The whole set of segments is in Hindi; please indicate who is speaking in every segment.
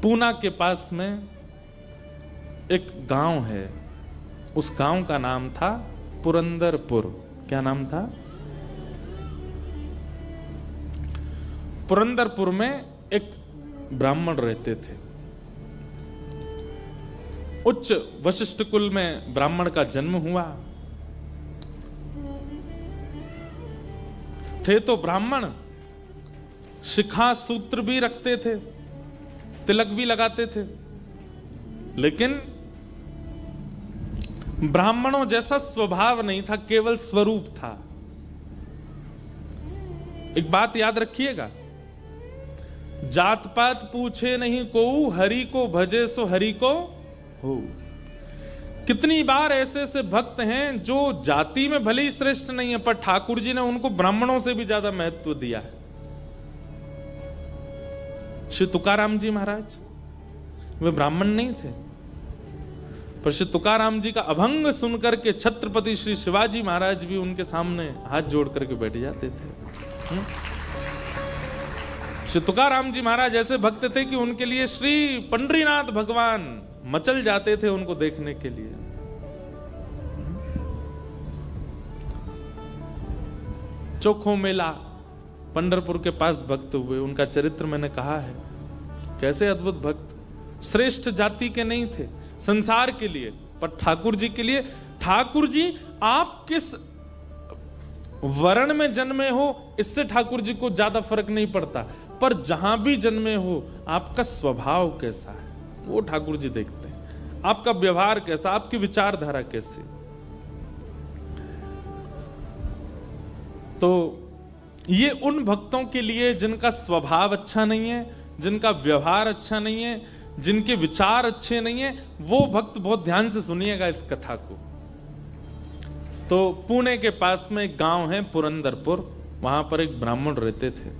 Speaker 1: पूना के पास में एक गांव है, उस गांव का नाम था पुरंदरपुर। क्या नाम था? पुरंदरपुर में एक ब्राह्मण रहते थे। उच्च वशिष्ठ कुल में ब्राह्मण का जन्म हुआ। थे तो ब्राह्मण, शिखा सूत्र भी रखते थे, तिलक भी लगाते थे, लेकिन ब्राह्मणों जैसा स्वभाव नहीं था, केवल स्वरूप था। एक बात याद रखिएगा, जात पात पूछे नहीं को, हरि को भजे सो हरि को हो। कितनी बार ऐसे ऐसे भक्त हैं जो जाति में भले ही श्रेष्ठ नहीं है, पर ठाकुर जी ने उनको ब्राह्मणों से भी ज्यादा महत्व दिया है। श्री तुकाराम जी महाराज वे ब्राह्मण नहीं थे, पर श्री तुकाराम जी का अभंग सुनकर के छत्रपति श्री शिवाजी महाराज भी उनके सामने हाथ जोड़ करके बैठ जाते थे। श्री तुकाराम जी महाराज ऐसे भक्त थे कि उनके लिए श्री पंडरीनाथ भगवान मचल जाते थे उनको देखने के लिए। चोखो मेला पंढरपुर के पास भक्त हुए, उनका चरित्र मैंने कहा है। कैसे अद्भुत भक्त, श्रेष्ठ जाति के नहीं थे संसार के लिए, पर ठाकुर जी के लिए। ठाकुर जी, आप किस वर्ण में जन्मे हो इससे ठाकुर जी को ज्यादा फर्क नहीं पड़ता, पर जहां भी जन्मे हो आपका स्वभाव कैसा है वो ठाकुर जी देखते हैं। आपका व्यवहार कैसा, आपकी विचारधारा कैसी। तो ये उन भक्तों के लिए जिनका स्वभाव अच्छा नहीं है, जिनका व्यवहार अच्छा नहीं है, जिनके विचार अच्छे नहीं है, वो भक्त बहुत ध्यान से सुनिएगा इस कथा को। तो पुणे के पास में एक गांव है पुरंदरपुर, वहां पर एक ब्राह्मण रहते थे।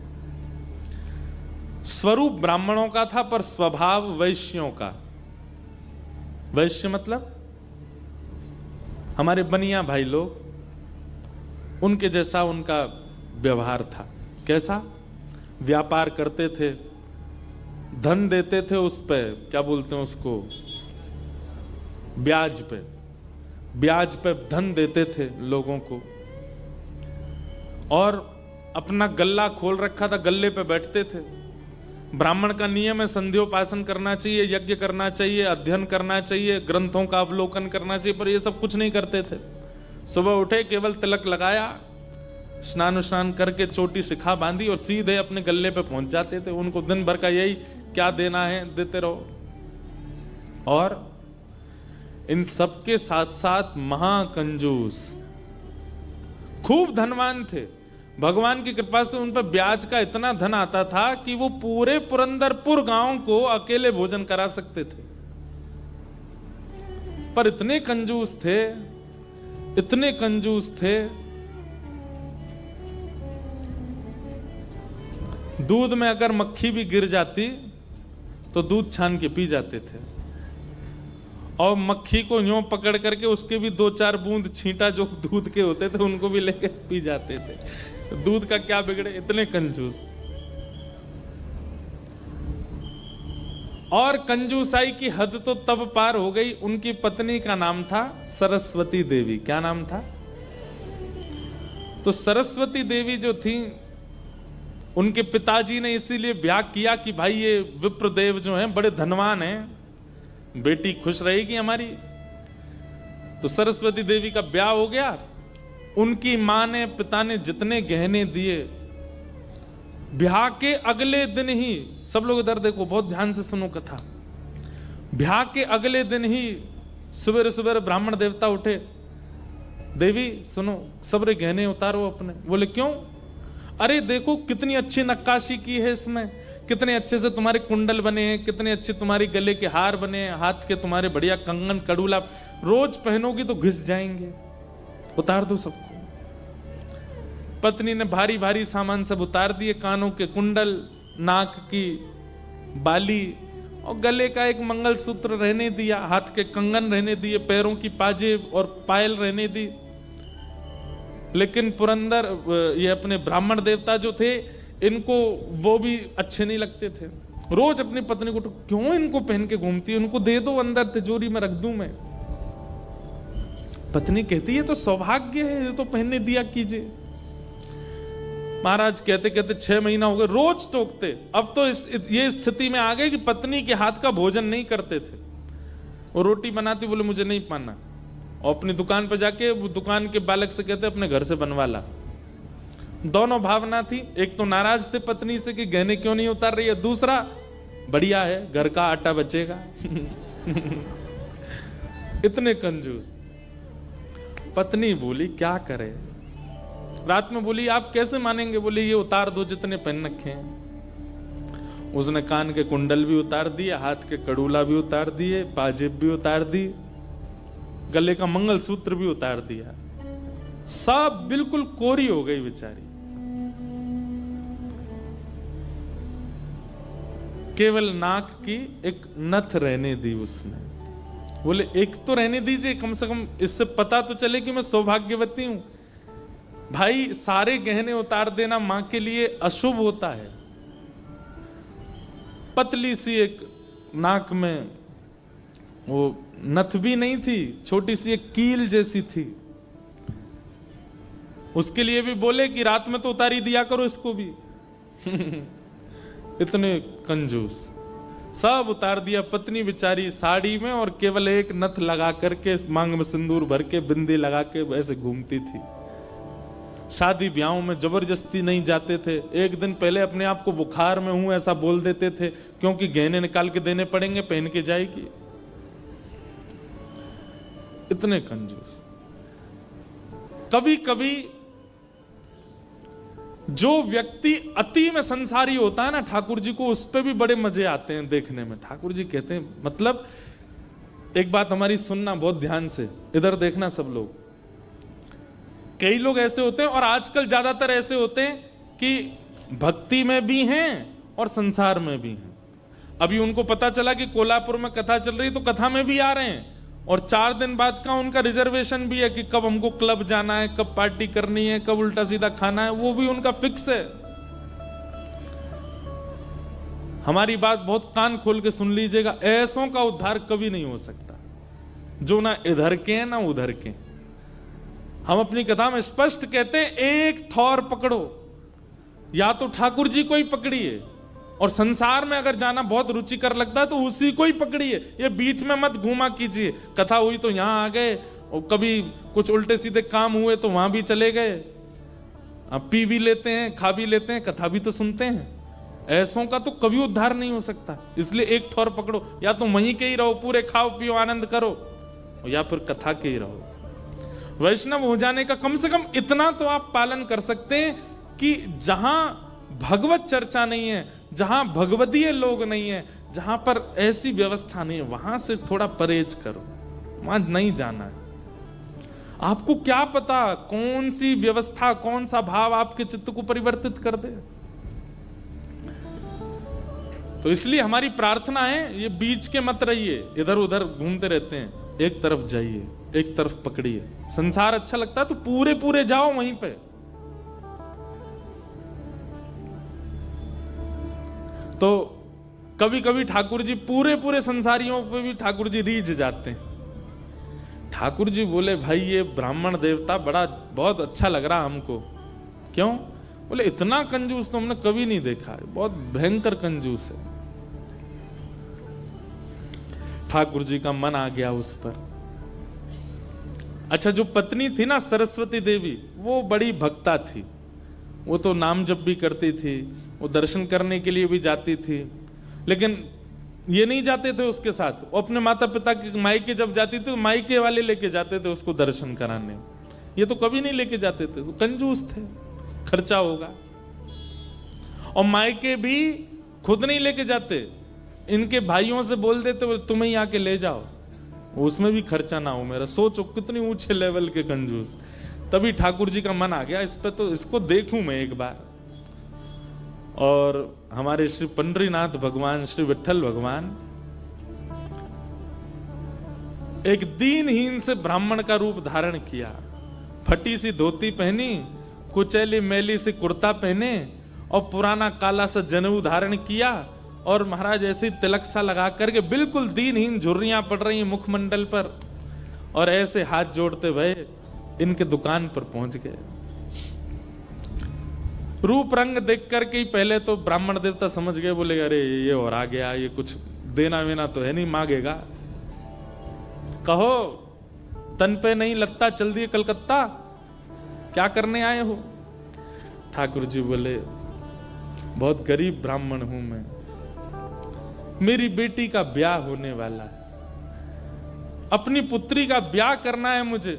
Speaker 1: स्वरूप ब्राह्मणों का था पर स्वभाव वैश्यों का। वैश्य मतलब हमारे बनिया भाई लोग, उनके जैसा उनका व्यवहार था। कैसा? व्यापार करते थे, धन देते थे, उस पे क्या बोलते हैं उसको, ब्याज पे, ब्याज पे धन देते थे लोगों को। और अपना गल्ला खोल रखा था, गल्ले पे बैठते थे। ब्राह्मण का नियम है संध्योपासन करना चाहिए, यज्ञ करना चाहिए, अध्ययन करना चाहिए, ग्रंथों का अवलोकन करना चाहिए, पर ये सब कुछ नहीं करते थे। सुबह उठे, केवल तिलक लगाया, स्नान स्नान करके चोटी शिखा बांधी और सीधे अपने गल्ले पे पहुंच जाते थे। उनको दिन भर का यही क्या देना है देते रहो। और इन सबके साथ साथ महाकंजूस, खूब धनवान थे। भगवान की कृपा से उन पर ब्याज का इतना धन आता था कि वो पूरे पुरंदरपुर गांव को अकेले भोजन करा सकते थे। पर इतने कंजूस थे, इतने कंजूस थे, दूध में अगर मक्खी भी गिर जाती तो दूध छान के पी जाते थे। और मक्खी को यूं पकड़ करके उसके भी 2-4 बूंद छींटा जो दूध के होते थे उनको भी लेके पी जाते थे। दूध का क्या बिगड़े, इतने कंजूस। और कंजूसाई की हद तो तब पार हो गई, उनकी पत्नी का नाम था सरस्वती देवी। क्या नाम था? तो सरस्वती देवी जो थी, उनके पिताजी ने इसीलिए ब्याह किया कि भाई ये विप्रदेव जो हैं बड़े धनवान हैं, बेटी खुश रहेगी हमारी। तो सरस्वती देवी का ब्याह हो गया। उनकी मां ने, पिता ने जितने गहने दिए, ब्याह के अगले दिन ही, सब लोग इधर देखो, बहुत ध्यान से सुनो कथा। ब्याह के अगले दिन ही सवेरे सवेरे ब्राह्मण देवता उठे, देवी सुनो, सबरे गहने उतारो अपने। बोले क्यों? अरे देखो कितनी अच्छी नक्काशी की है इसमें, कितने अच्छे से तुम्हारे कुंडल बने हैं, कितने अच्छे तुम्हारे गले के हार बने हैं, हाथ के तुम्हारे बढ़िया कंगन कड़ूला, रोज पहनोगी तो घिस जाएंगे, उतार दो सबको। पत्नी ने भारी भारी सामान सब उतार दिए, कानों के कुंडल, नाक की बाली और गले का एक मंगलसूत्र रहने दिया, हाथ के कंगन रहने दिए, पैरों की पाजेब और पायल रहने दी। लेकिन पुरंदर ये अपने ब्राह्मण देवता जो थे, इनको वो भी अच्छे नहीं लगते थे। रोज अपनी पत्नी को क्यों इनको पहन के घूमती है, उनको दे दो, अंदर तिजोरी में रख दूं मैं। पत्नी कहती है तो सौभाग्य है, ये तो पहनने दिया कीजिए। महाराज कहते कहते 6 महीना हो गए, रोज टोकते। अब तो ये स्थिति में आ गए कि पत्नी के हाथ का भोजन नहीं करते थे। वो रोटी बनाती, बोले मुझे नहीं पाना, और अपनी दुकान पर जाके वो दुकान के बालक से कहते अपने घर से बनवा ला। दोनों भावना थी, एक तो नाराज थे पत्नी से कि गहने क्यों नहीं उतार रही है, दूसरा बढ़िया है घर का आटा बचेगा। इतने कंजूस। पत्नी बोली क्या करे, रात में बोली आप कैसे मानेंगे, बोले ये उतार दो जितने पहन रखे हैं। उसने कान के कुंडल भी उतार दिए, हाथ के कड़ूला भी उतार दिए, पाजेब भी उतार दी, गले का मंगलसूत्र भी उतार दिया। सब बिल्कुल कोरी हो गई बेचारी। केवल नाक की एक नथ रहने दी उसने। बोले एक तो रहने दीजिए, कम से कम इससे पता तो चले कि मैं सौभाग्यवती हूं। भाई सारे गहने उतार देना मां के लिए अशुभ होता है। पतली सी एक नाक में वो नथ भी नहीं थी, छोटी सी एक कील जैसी थी। उसके लिए भी बोले कि रात में तो उतारी दिया करो इसको भी। इतने कंजूस। सब उतार दिया। पत्नी बेचारी साड़ी में और केवल एक नथ लगा करके, मांग में सिंदूर भर के, बिंदी लगा के ऐसे घूमती थी। शादी ब्याहों में जबरदस्ती नहीं जाते थे। एक दिन पहले अपने आप को बुखार में हूं ऐसा बोल देते थे, क्योंकि गहने निकाल के देने पड़ेंगे, पहन के जाएगी। इतने कंजूस। कभी कभी जो व्यक्ति अति में संसारी होता है ना, ठाकुर जी को उस पे भी बड़े मजे आते हैं देखने में। ठाकुर जी कहते हैं, मतलब एक बात हमारी सुनना बहुत ध्यान से, इधर देखना सब लोग। कई लोग ऐसे होते हैं, और आजकल ज्यादातर ऐसे होते हैं कि भक्ति में भी हैं और संसार में भी हैं। अभी उनको पता चला कि कोल्हापुर में कथा चल रही, तो कथा में भी आ रहे हैं, और 4 दिन बाद का उनका रिजर्वेशन भी है कि कब हमको क्लब जाना है, कब पार्टी करनी है, कब उल्टा सीधा खाना है, वो भी उनका फिक्स है। हमारी बात बहुत कान खोल के सुन लीजिएगा, ऐसों का उद्धार कभी नहीं हो सकता जो ना इधर के हैं ना उधर के। हम अपनी कथा में स्पष्ट कहते हैं, एक ठौर पकड़ो, या तो ठाकुर जी को ही पकड़िए, और संसार में अगर जाना बहुत रुचिकर लगता है तो उसी को ही पकड़िए। ये बीच में मत घूमा कीजिए। कथा हुई तो यहां आ गए, और कभी कुछ उल्टे सीधे काम हुए तो वहां भी चले गए। अब पी भी लेते हैं, खा भी लेते हैं, कथा भी तो सुनते हैं। ऐसों का तो कभी उद्धार नहीं हो सकता। इसलिए एक ठौर पकड़ो, या तो वहीं के ही रहो, पूरे खाओ पियो आनंद करो, या फिर कथा के ही रहो। वैष्णव हो जाने का कम से कम इतना तो आप पालन कर सकते हैं कि जहां भगवत चर्चा नहीं है, जहां भगवदीय लोग नहीं है, जहां पर ऐसी व्यवस्था नहीं है, वहां से थोड़ा परहेज करो, वहां नहीं जाना है। आपको क्या पता कौन सी व्यवस्था, कौन सा भाव आपके चित्त को परिवर्तित कर दे। तो इसलिए हमारी प्रार्थना है, ये बीच के मत रहिए, इधर उधर घूमते रहते हैं। एक तरफ जाइए, एक तरफ पकड़िए। संसार अच्छा लगता है तो पूरे पूरे जाओ वहीं पे। तो कभी कभी ठाकुर जी पूरे पूरे संसारियों पे भी ठाकुर जी रीझ जाते हैं। ठाकुर जी बोले, भाई ये ब्राह्मण देवता बड़ा बहुत अच्छा लग रहा हमको। क्यों? बोले इतना कंजूस तो हमने कभी नहीं देखा है, बहुत भयंकर कंजूस है। ठाकुर जी का मन आ गया उस पर। अच्छा, जो पत्नी थी ना सरस्वती देवी, वो बड़ी भक्ता थी। वो तो नाम जप भी करती थी, वो दर्शन करने के लिए भी जाती थी, लेकिन ये नहीं जाते थे उसके साथ। वो अपने माता पिता के मायके जब जाती थी तो मायके वाले लेके जाते थे उसको दर्शन कराने। ये तो कभी नहीं लेके जाते थे, तो कंजूस थे, खर्चा होगा। और मायके भी खुद नहीं लेके जाते, इनके भाइयों से बोल देते तुम्हें ही आके ले जाओ, उसमें भी खर्चा ना हो मेरा। सोचो कितनी ऊंचे लेवल के कंजूस। तभी ठाकुर जी का मन आ गया इस पे, तो इसको देखूं मैं एक बार। और हमारे श्री पंडरीनाथ भगवान, श्री विठल भगवान एक दीनहीन से ब्राह्मण का रूप धारण किया। फटी सी धोती पहनी, कुचैली मैली सी कुर्ता पहने, और पुराना काला सा जनेऊ धारण किया, और महाराज ऐसी तिलक सा लगा करके बिल्कुल दीनहीन झुर्रियां पड़ रही हैं मुखमंडल पर, और ऐसे हाथ जोड़ते भय इनके दुकान पर पहुंच गए। रूप रंग देख करके ही पहले तो ब्राह्मण देवता समझ गए, बोले अरे ये और आ गया, ये कुछ देना वेना तो है नहीं, मांगेगा। कहो तन पे नहीं लगता, चल दिए कलकत्ता, क्या करने आए हो? ठाकुर जी बोले बहुत गरीब ब्राह्मण हूं मैं, मेरी बेटी का ब्याह होने वाला है, अपनी पुत्री का ब्याह करना है मुझे,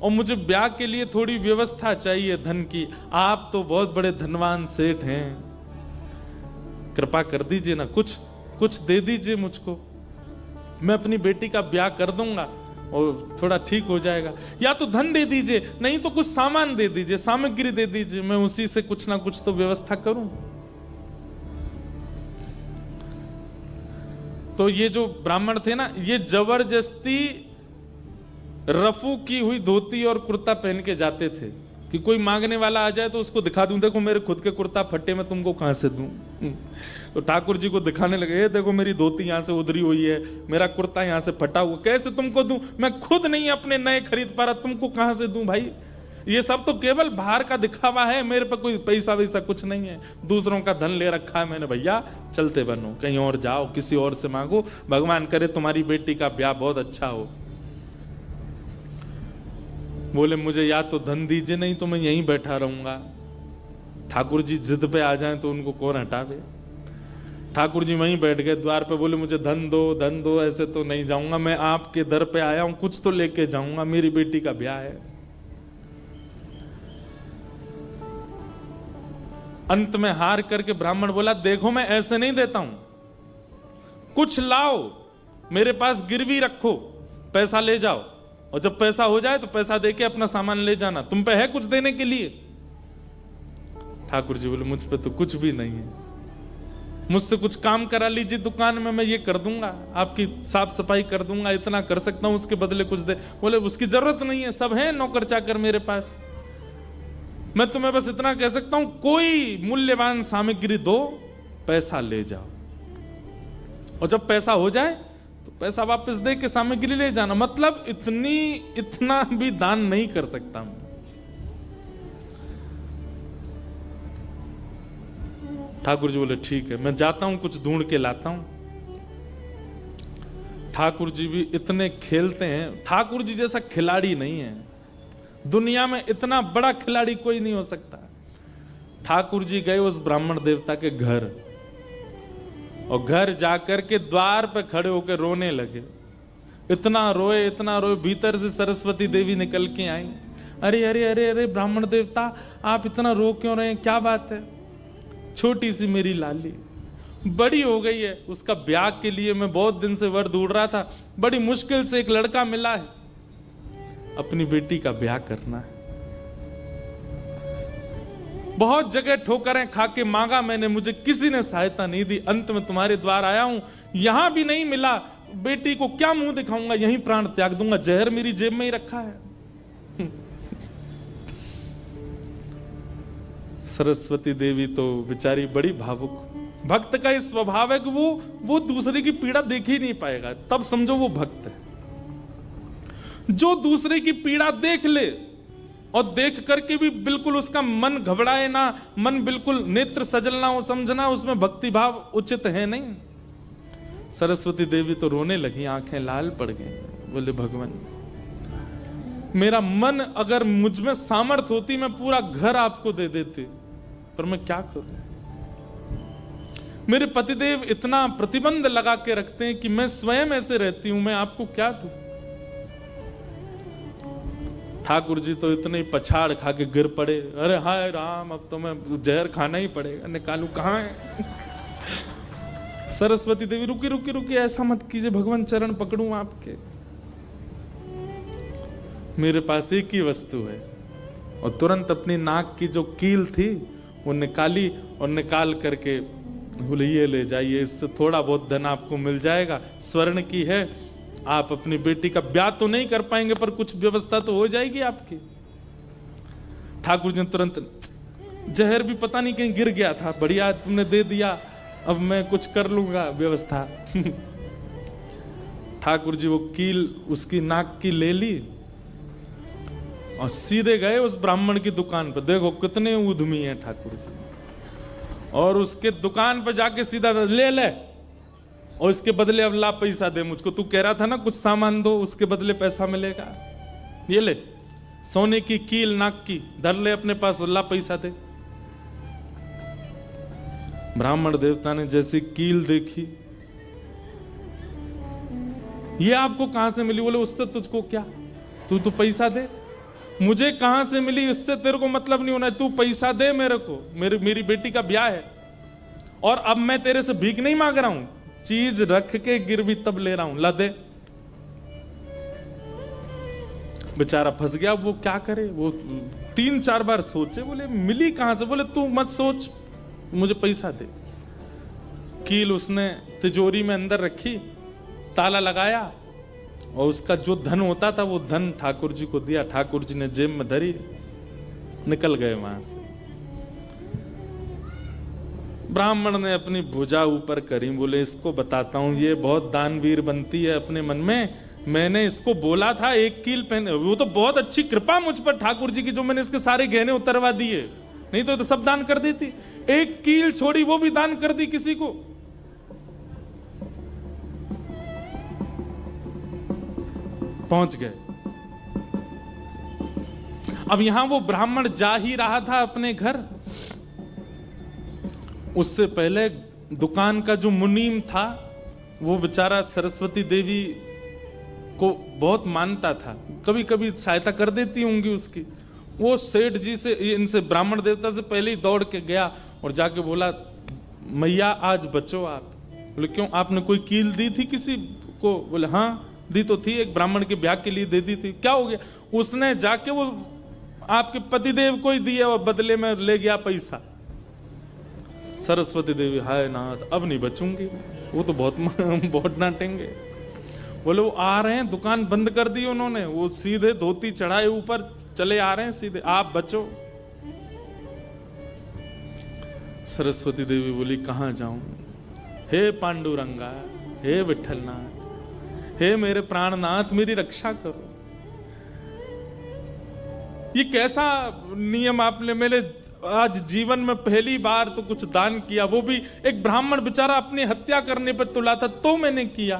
Speaker 1: और मुझे ब्याह के लिए थोड़ी व्यवस्था चाहिए धन की। आप तो बहुत बड़े धनवान सेठ हैं, कृपा कर दीजिए ना, कुछ दे दीजिए मुझको, मैं अपनी बेटी का ब्याह कर दूंगा और थोड़ा ठीक हो जाएगा। या तो धन दे दीजिए, नहीं तो कुछ सामान दे दीजिए, सामग्री दे दीजिए, मैं उसी से कुछ ना कुछ तो व्यवस्था करूं। तो ये जो ब्राह्मण थे ना, ये जबरदस्ती रफू की हुई धोती और कुर्ता पहन के जाते थे कि कोई मांगने वाला आ जाए तो उसको दिखा दूं, देखो मेरे खुद के कुर्ता फट्टे में तुमको कहां से दूं। तो ठाकुर जी को दिखाने लगे, ये देखो मेरी धोती यहां से उधरी हुई है, मेरा कुर्ता यहां से फटा हुआ, कैसे तुमको दूं, मैं खुद नहीं अपने नए खरीद पा रहा, तुमको कहां से दूं भाई। ये सब तो केवल बाहर का दिखावा है, मेरे पे कोई पैसा वैसा कुछ नहीं है, दूसरों का धन ले रखा है मैंने। भैया चलते बनो, कहीं और जाओ, किसी और से मांगो, भगवान करे तुम्हारी बेटी का ब्याह बहुत अच्छा हो। बोले मुझे या तो धन दीजिए, नहीं तो मैं यहीं बैठा रहूंगा। ठाकुर जी जिद पे आ जाएं तो उनको कौन हटावे। ठाकुर जी वहीं बैठ गए द्वार पे, बोले मुझे धन दो, ऐसे तो नहीं जाऊंगा, मैं आपके दर पे आया हूं, कुछ तो लेके जाऊंगा, मेरी बेटी का ब्याह है। अंत में हार करके ब्राह्मण बोला, देखो मैं ऐसे नहीं देता हूं, कुछ लाओ मेरे पास गिरवी रखो, पैसा ले जाओ, और जब पैसा हो जाए तो पैसा देके अपना सामान ले जाना, तुम पे है कुछ देने के लिए। ठाकुर जी बोले मुझ पे तो कुछ भी नहीं है, मुझसे कुछ काम करा लीजिए दुकान में, मैं ये कर दूंगा, आपकी साफ सफाई कर दूंगा, इतना कर सकता हूं, उसके बदले कुछ दे। बोले उसकी जरूरत नहीं है, सब है नौकर चाकर मेरे पास, मैं तुम्हें बस इतना कह सकता हूं, कोई मूल्यवान सामग्री दो, पैसा ले जाओ, और जब पैसा हो जाए तो पैसा वापस दे के सामग्री ले जाना। मतलब इतना भी दान नहीं कर सकता मैं। ठाकुर जी बोले ठीक है, मैं जाता हूं, कुछ ढूंढ के लाता हूं। ठाकुर जी भी इतने खेलते हैं, ठाकुर जी जैसा खिलाड़ी नहीं है दुनिया में, इतना बड़ा खिलाड़ी कोई नहीं हो सकता। ठाकुर जी गए उस ब्राह्मण देवता के घर, और घर जाकर के द्वार पे खड़े होकर रोने लगे। इतना रोए, भीतर से सरस्वती देवी निकल के आई। अरे अरे अरे अरे ब्राह्मण देवता, आप इतना रो क्यों रहे हैं, क्या बात है? छोटी सी मेरी लाली बड़ी हो गई है, उसका ब्याह के लिए मैं बहुत दिन से वर ढूंढ रहा था, बड़ी मुश्किल से एक लड़का मिला है, अपनी बेटी का ब्याह करना है। बहुत जगह ठोकरें खा के मांगा मैंने, मुझे किसी ने सहायता नहीं दी, अंत में तुम्हारे द्वार आया हूं, यहां भी नहीं मिला, बेटी को क्या मुंह दिखाऊंगा, यहीं प्राण त्याग दूंगा, जहर मेरी जेब में ही रखा है। सरस्वती देवी तो बेचारी बड़ी भावुक, भक्त का इस स्वभाव है कि वो दूसरे की पीड़ा देख ही नहीं पाएगा, तब समझो वो भक्त है। जो दूसरे की पीड़ा देख ले और देख करके भी बिल्कुल उसका मन घबराए ना, मन बिल्कुल नेत्र सजल ना हो, समझना उसमें भक्ति भाव उचित है नहीं। सरस्वती देवी तो रोने लगी, आंखें लाल पड़ गई। बोले भगवान, मेरा मन अगर मुझ में सामर्थ होती मैं पूरा घर आपको दे देती, पर मैं क्या करूं? मेरे पतिदेव इतना प्रतिबंध लगा के रखते हैं कि मैं स्वयं ऐसे रहती हूं, मैं आपको क्या दूं? ठाकुर जी तो इतने पछाड़ खा के गिर पड़े, अरे हाय राम, अब तो मैं जहर खाना ही पड़ेगा, निकालू कहां है? सरस्वती देवी रुकी रुकी रुकी, ऐसा मत कीजिए भगवान, चरण पकड़ूं आपके, मेरे पास एक ही वस्तु है। और तुरंत अपनी नाक की जो कील थी वो निकाली, और निकाल करके बोले ये ले जाइए, इससे थोड़ा बहुत धन आपको मिल जाएगा, स्वर्ण की है, आप अपनी बेटी का ब्याह तो नहीं कर पाएंगे पर कुछ व्यवस्था तो हो जाएगी आपकी। ठाकुर जी तुरंत, जहर भी पता नहीं कहीं गिर गया था, बढ़िया तुमने दे दिया, अब मैं कुछ कर लूंगा व्यवस्था। ठाकुर जी वो कील उसकी नाक की ले ली और सीधे गए उस ब्राह्मण की दुकान पर। देखो कितने उद्यमी हैं ठाकुर जी। और उसके दुकान पर जाके सीधा ले ले, और इसके बदले अब ला पैसा दे मुझको। तू कह रहा था ना कुछ सामान दो, उसके बदले पैसा मिलेगा। ये ले सोने की कील नाक की, धर ले अपने पास, ला पैसा दे। ब्राह्मण देवता ने जैसी कील देखी, ये आपको कहां से मिली? बोले उससे तुझको क्या, तू तो पैसा दे। मुझे कहां से मिली इससे तेरे को मतलब नहीं होना है, तू पैसा दे मेरे को, मेरी बेटी का ब्याह है और अब मैं तेरे से भीख नहीं मांग रहा हूं, चीज रख के गिरवी तब ले रहा हूं, ला दे। बेचारा फंस गया। वो क्या करे, वो 3-4 बार सोचे, बोले मिली कहां से? बोले तू मत सोच, मुझे पैसा दे। कील उसने तिजोरी में अंदर रखी, ताला लगाया और उसका जो धन होता था वो धन ठाकुर जी को दिया। ठाकुर जी ने जेब में धरी, निकल गए वहां से। ब्राह्मण ने अपनी भुजा ऊपर करी, बोले इसको बताता हूं, ये बहुत दानवीर बनती है अपने मन में। मैंने इसको बोला था एक कील पहने, वो तो बहुत अच्छी कृपा मुझ पर ठाकुर जी की, जो मैंने इसके सारे गहने उतरवा दिए, नहीं तो सब दान कर देती। एक कील छोड़ी, वो भी दान कर दी किसी को। पहुंच गए। अब यहां वो ब्राह्मण जा ही रहा था अपने घर, उससे पहले दुकान का जो मुनीम था वो बेचारा सरस्वती देवी को बहुत मानता था, कभी कभी सहायता कर देती होंगी उसकी। वो सेठ जी से, इनसे ब्राह्मण देवता से पहले ही दौड़ के गया और जाके बोला, मैया आज बचो आप। बोले क्यों, आपने कोई कील दी थी किसी को? बोले हाँ दी तो थी, एक ब्राह्मण के ब्याह के लिए दे दी थी। क्या हो गया? उसने जाके वो आपके पतिदेव को ही दिया और बदले में ले गया पैसा। सरस्वती देवी, हाय नाथ अब नहीं बचूंगी, वो तो बहुत डांटेंगे। बोले वो आ रहे हैं, दुकान बंद कर दी उन्होंने, वो सीधे धोती चढ़ाए ऊपर चले आ रहे हैं सीधे, आप बचो। सरस्वती देवी बोली कहां जाऊं? हे पांडुरंगा, हे विठलनाथ, हे मेरे प्राणनाथ, मेरी रक्षा करो। ये कैसा नियम आपने मेरे आज जीवन में पहली बार तो कुछ दान किया, वो भी एक ब्राह्मण बेचारा अपनी हत्या करने पर तुला था तो मैंने किया।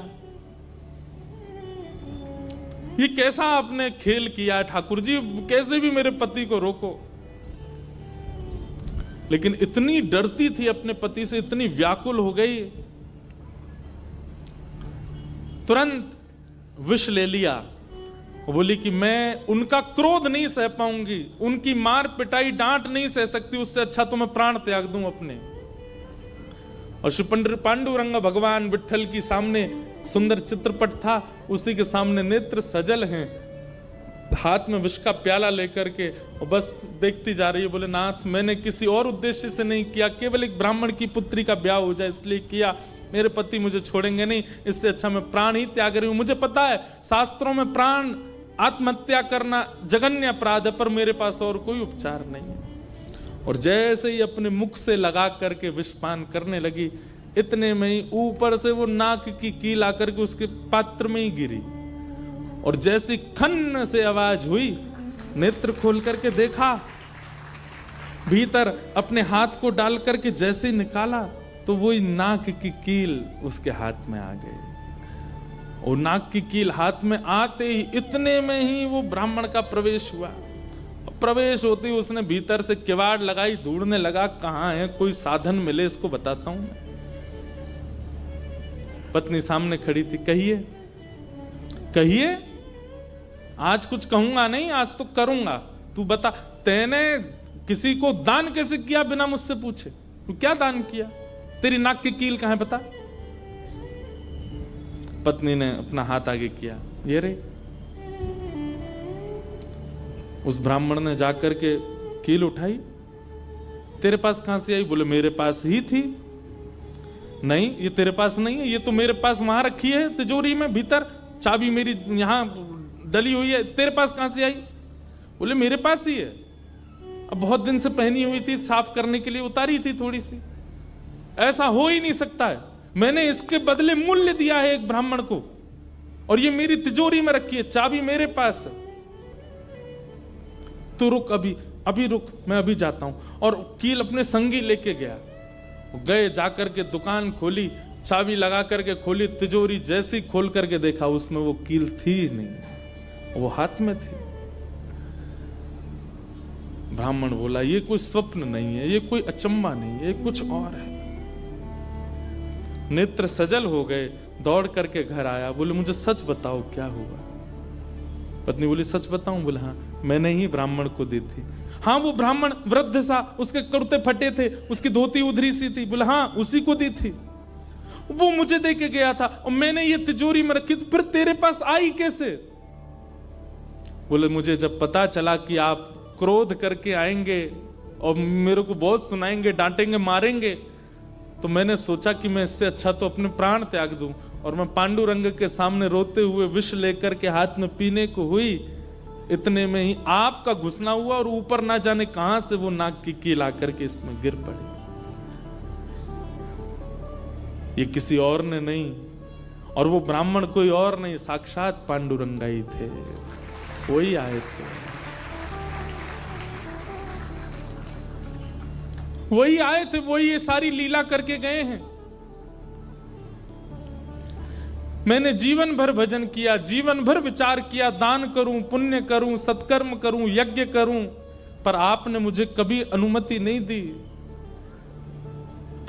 Speaker 1: ये कैसा आपने खेल किया ठाकुर जी, कैसे भी मेरे पति को रोको। लेकिन इतनी डरती थी अपने पति से, इतनी व्याकुल हो गई, तुरंत विष ले लिया। बोली कि मैं उनका क्रोध नहीं सह पाऊंगी, उनकी मार पिटाई डांट नहीं सह सकती, उससे अच्छा तो मैं प्राण त्याग दूं अपने। और श्री पांडुरंग भगवान विठल की सामने सुंदर चित्रपट था, उसी के सामने नेत्र सजल हैं, हाथ में विष का प्याला लेकर के, और बस देखती जा रही है। बोले नाथ मैंने किसी और उद्देश्य से नहीं किया, केवल एक ब्राह्मण की पुत्री का ब्याह हो जाए इसलिए किया, मेरे पति मुझे छोड़ेंगे नहीं, इससे अच्छा मैं प्राण ही त्याग रही हूं। मुझे पता है शास्त्रों में प्राण आत्महत्या करना जघन्य अपराध है, पर मेरे पास और कोई उपचार नहीं है। और जैसे ही अपने मुख से लगा करके विषपान करने लगी, इतने में ही ऊपर से वो नाक की कील आकर के उसके पात्र में ही गिरी, और जैसी खन्न से आवाज हुई, नेत्र खोल करके देखा, भीतर अपने हाथ को डाल करके जैसे ही निकाला तो वही नाक की कील उसके हाथ में आ गई। और नाक की कील हाथ में आते ही इतने में ही वो ब्राह्मण का प्रवेश हुआ। प्रवेश होते ही उसने भीतर से किवाड़ लगाई, ढूंढने लगा कहां है, कोई साधन मिले इसको बताता हूं मैं। पत्नी सामने खड़ी थी, कहिए कहिए, आज कुछ कहूंगा नहीं, आज तो करूंगा, तू बता तैने किसी को दान कैसे किया बिना मुझसे पूछे? तू क्या दान किया? तेरी नाक की कील कहां है बता? पत्नी ने अपना हाथ आगे किया, ये रे। उस ब्राह्मण ने जाकर के कील उठाई, तेरे पास कहां से आई? बोले मेरे पास ही थी। नहीं ये तेरे पास नहीं है, ये तो मेरे पास वहां रखी है तिजोरी में भीतर, चाबी मेरी यहां डली हुई है, तेरे पास कहां से आई? बोले मेरे पास ही है, अब बहुत दिन से पहनी हुई थी, साफ करने के लिए उतारी थी थोड़ी सी। ऐसा हो ही नहीं सकता है, मैंने इसके बदले मूल्य दिया है एक ब्राह्मण को, और ये मेरी तिजोरी में रखी है, चाबी मेरे पास है। तो रुक, अभी रुक, मैं अभी जाता हूं। और कील अपने संगी लेके गया, गए, जाकर के दुकान खोली, चाबी लगा करके खोली, तिजोरी जैसी खोल करके देखा उसमें वो कील थी ही नहीं, वो हाथ में थी। ब्राह्मण बोला ये कोई स्वप्न नहीं है, ये कोई अचंबा नहीं है, ये कुछ और है। नेत्र सजल हो गए, दौड़ करके घर आया, बोले मुझे सच बताओ क्या हुआ। पत्नी बोली सच बताऊं? बोले हाँ, मैंने ही ब्राह्मण को दी थी। हाँ, वो ब्राह्मण वृद्ध सा, उसके कुर्ते फटे थे, उसकी धोती उधरी सी थी। बोले हाँ, उसी को दी थी, वो मुझे दे के गया था और मैंने ये तिजोरी में रखी, तो फिर तेरे पास आई कैसे? बोले मुझे जब पता चला कि आप क्रोध करके आएंगे और मेरे को बहुत सुनाएंगे, डांटेंगे, मारेंगे, तो मैंने सोचा कि मैं इससे अच्छा तो अपने प्राण त्याग दूं। और मैं पांडुरंग के सामने रोते हुए विष लेकर के हाथ में पीने को हुई, इतने में ही आपका घुसना हुआ और ऊपर ना जाने कहां से वो नाक की कील आकर के इसमें गिर पड़ी। ये किसी और ने नहीं, और वो ब्राह्मण कोई और नहीं, साक्षात पांडुरंगा ही थे, वही आए थे, वही आए थे, वही ये सारी लीला करके गए हैं। मैंने जीवन भर भजन किया, जीवन भर विचार किया, दान करूं, पुण्य करूं, सत्कर्म करूं, यज्ञ करूं, पर आपने मुझे कभी अनुमति नहीं दी।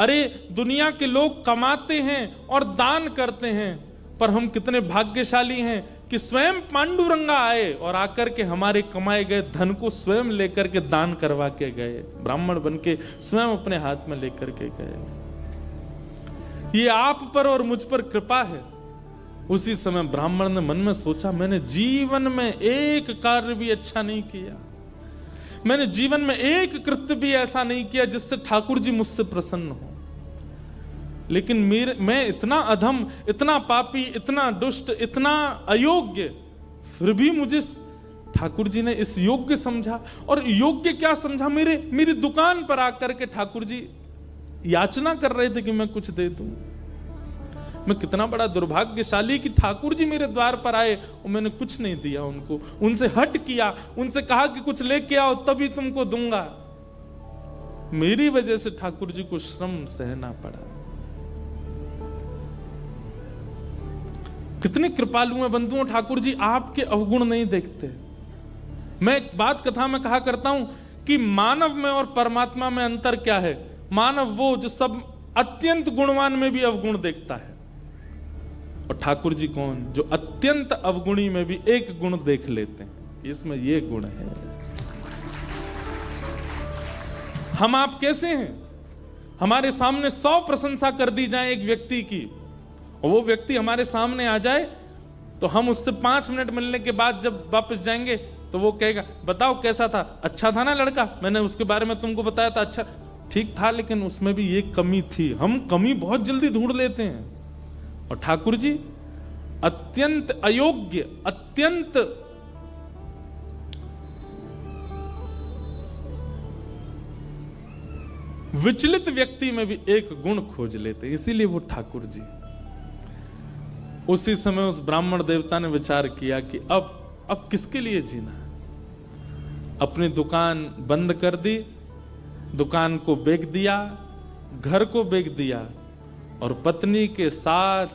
Speaker 1: अरे दुनिया के लोग कमाते हैं और दान करते हैं, पर हम कितने भाग्यशाली हैं कि स्वयं पांडुरंगा आए और आकर के हमारे कमाए गए धन को स्वयं लेकर के दान करवा के गए, ब्राह्मण बन के स्वयं अपने हाथ में लेकर के गए। ये आप पर और मुझ पर कृपा है। उसी समय ब्राह्मण ने मन में सोचा, मैंने जीवन में एक कार्य भी अच्छा नहीं किया, मैंने जीवन में एक कृत्य भी ऐसा नहीं किया जिससे ठाकुर जी मुझसे प्रसन्न हो, लेकिन मैं इतना अधम, इतना पापी, इतना दुष्ट, इतना अयोग्य, फिर भी मुझे ठाकुर जी ने इस योग्य समझा। और योग्य क्या समझा? मेरी दुकान पर आकर के ठाकुर जी याचना कर रहे थे कि मैं कुछ दे दूं। मैं कितना बड़ा दुर्भाग्यशाली कि ठाकुर जी मेरे द्वार पर आए और मैंने कुछ नहीं दिया उनको, उनसे हट किया, उनसे कहा कि कुछ लेके आओ तभी तुमको दूंगा। मेरी वजह से ठाकुर जी को श्रम सहना पड़ा। कितने कृपालु हैं बंधुओं ठाकुर जी, आपके अवगुण नहीं देखते। मैं एक बात कथा में कहा करता हूं कि मानव में और परमात्मा में अंतर क्या है? मानव वो जो सब अत्यंत गुणवान में भी अवगुण देखता है, और ठाकुर जी कौन? जो अत्यंत अवगुणी में भी एक गुण देख लेते हैं, इसमें ये गुण है। हम आप कैसे हैं? हमारे सामने 100 प्रशंसा कर दी जाए एक व्यक्ति की, और वो व्यक्ति हमारे सामने आ जाए तो हम उससे 5 मिनट मिलने के बाद जब वापस जाएंगे तो वो कहेगा बताओ कैसा था, अच्छा था ना लड़का, मैंने उसके बारे में तुमको बताया था, अच्छा ठीक था, लेकिन उसमें भी ये कमी थी। हम कमी बहुत जल्दी ढूंढ लेते हैं। और ठाकुर जी अत्यंत अयोग्य, अत्यंत विचलित व्यक्ति में भी एक गुण खोज लेते, इसीलिए वो ठाकुर जी। उसी समय उस ब्राह्मण देवता ने विचार किया कि अब किसके लिए जीना है। अपनी दुकान बंद कर दी, दुकान को बेच दिया, घर को बेच दिया, और पत्नी के साथ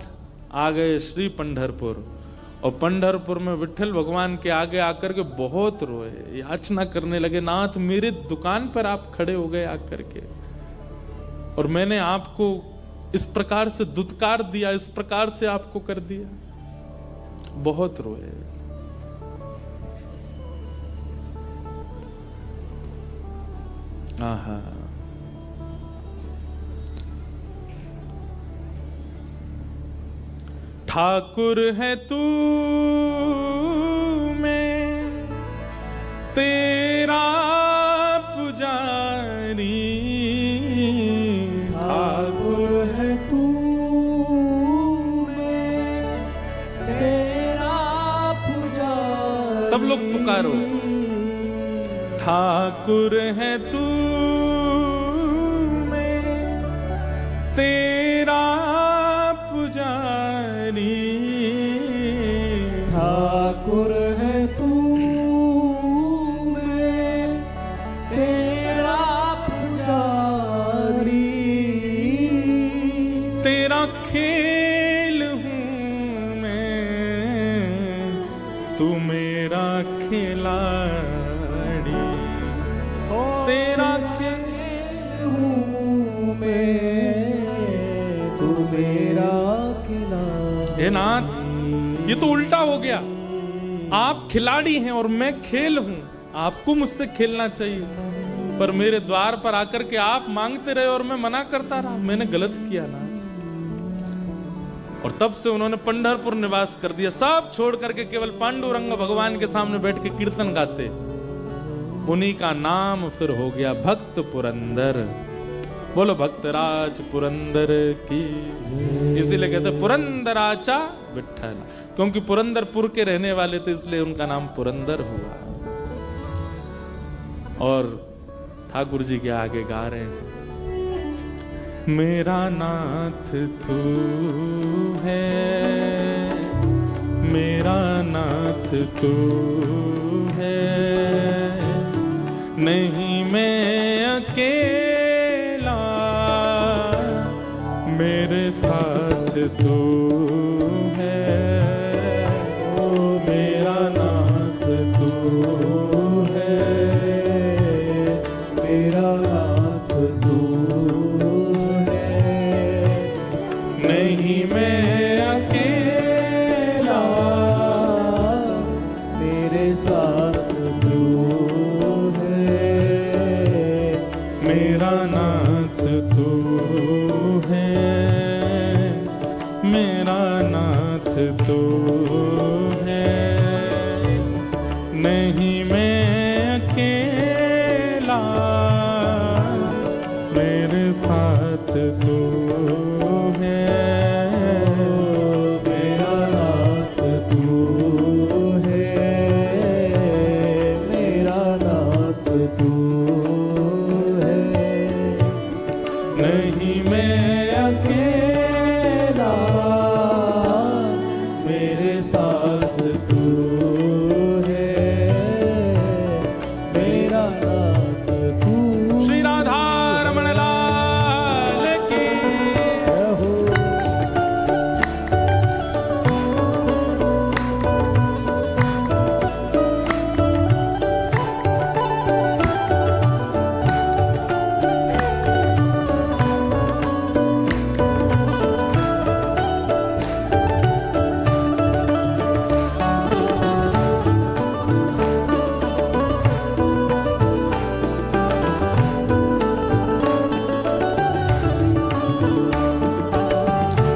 Speaker 1: आ गए श्री पंढरपुर। और पंढरपुर में विठल भगवान के आगे आकर के बहुत रोए, याचना करने लगे, नाथ मेरे दुकान पर आप खड़े हो गए आकर के, और मैंने आपको इस प्रकार से दुत्कार दिया, इस प्रकार से आपको कर दिया। बहुत रोए। आहा, ठाकुर है तू मैं तेरा पुजारी,
Speaker 2: ठाकुर है तू मैं तेरा पुजारी।
Speaker 1: सब लोग पुकारो, ठाकुर है तू मैं तेरा पुजारी,
Speaker 2: ठाकुर है तू, मैं तेरा पुजारी,
Speaker 1: तेरा खेल हूँ मैं, तू मेरा खिलाड़ी। तेरा
Speaker 2: खेल हूँ मैं, तू मेरा खिलाड़ी।
Speaker 1: हे नाथ, ये तो उल्टा हो गया। आप खिलाड़ी हैं और मैं खेल हूं। आपको मुझसे खेलना चाहिए, पर मेरे द्वार पर आकर के आप मांगते रहे और मैं मना करता रहा। मैंने गलत किया ना। और तब से उन्होंने पंढरपुर निवास कर दिया। सब छोड़ करके केवल पांडुरंग भगवान के सामने बैठ के कीर्तन गाते। उन्हीं का नाम फिर हो गया भक्त पुरंदर। बोलो भक्तराज पुरंदर की। इसीलिए कहते पुरंदराचा विठ्ठल, क्योंकि पुरंदरपुर के रहने वाले थे, इसलिए उनका नाम पुरंदर हुआ। और ठाकुर जी के आगे गा रहे हैं, मेरा नाथ तू है, मेरा नाथ तू है, नहीं मैं अकेला, मेरे साथ तू है। ओ मेरा नाथ तू है,
Speaker 2: मेरा नाथ तू है,
Speaker 1: नहीं मैं अकेला,
Speaker 2: मेरे साथ तू है,
Speaker 1: मेरा नाथ तू है, मेरा नाथ तू है, नहीं मैं अकेला, मेरे साथ तू है।
Speaker 2: मेरा नाथ तू है, मेरा नाथ तू है,
Speaker 1: नहीं मैं
Speaker 2: अकेला, मेरे साथ तू है, मेरा नाथ तू
Speaker 1: श्री राधा रमण लाल की।
Speaker 2: हो।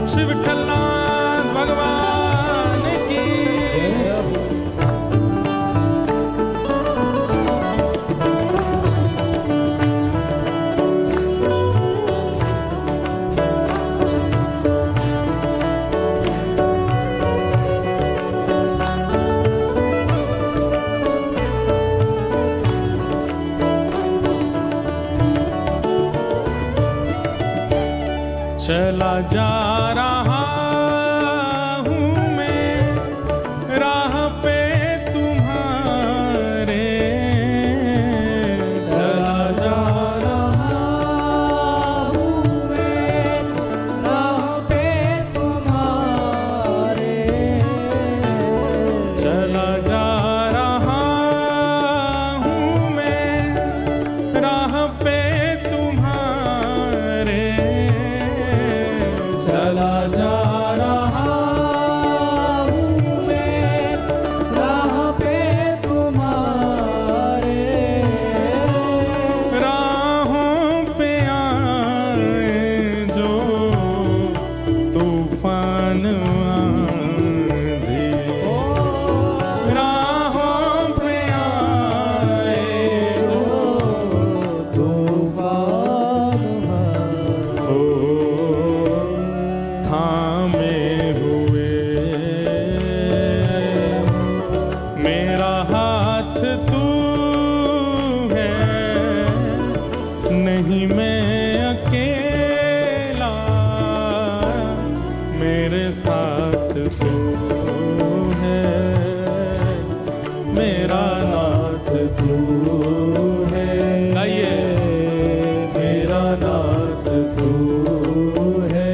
Speaker 1: श्री विठ्ठलनाथ भगवान की। चला जा रहा हूँ मैं राह पे तुम्हारे, चला जा
Speaker 2: रहा हूँ मैं राह पे तुम्हारे,
Speaker 1: चला जा रहा हूँ मैं राह पे तुम्हारे,
Speaker 2: चला जा रहा हूँ मैं राह पे तुम्हारे,
Speaker 1: राहों पे आए जो तूफान आंधी, राहों पे आए जो
Speaker 2: तूफान
Speaker 1: हो थामे हुए मेरा हाथ तू है, नहीं मैं अकेला, तू है, मेरा नाथ तू है। गाइए,
Speaker 2: मेरा नाथ तू है,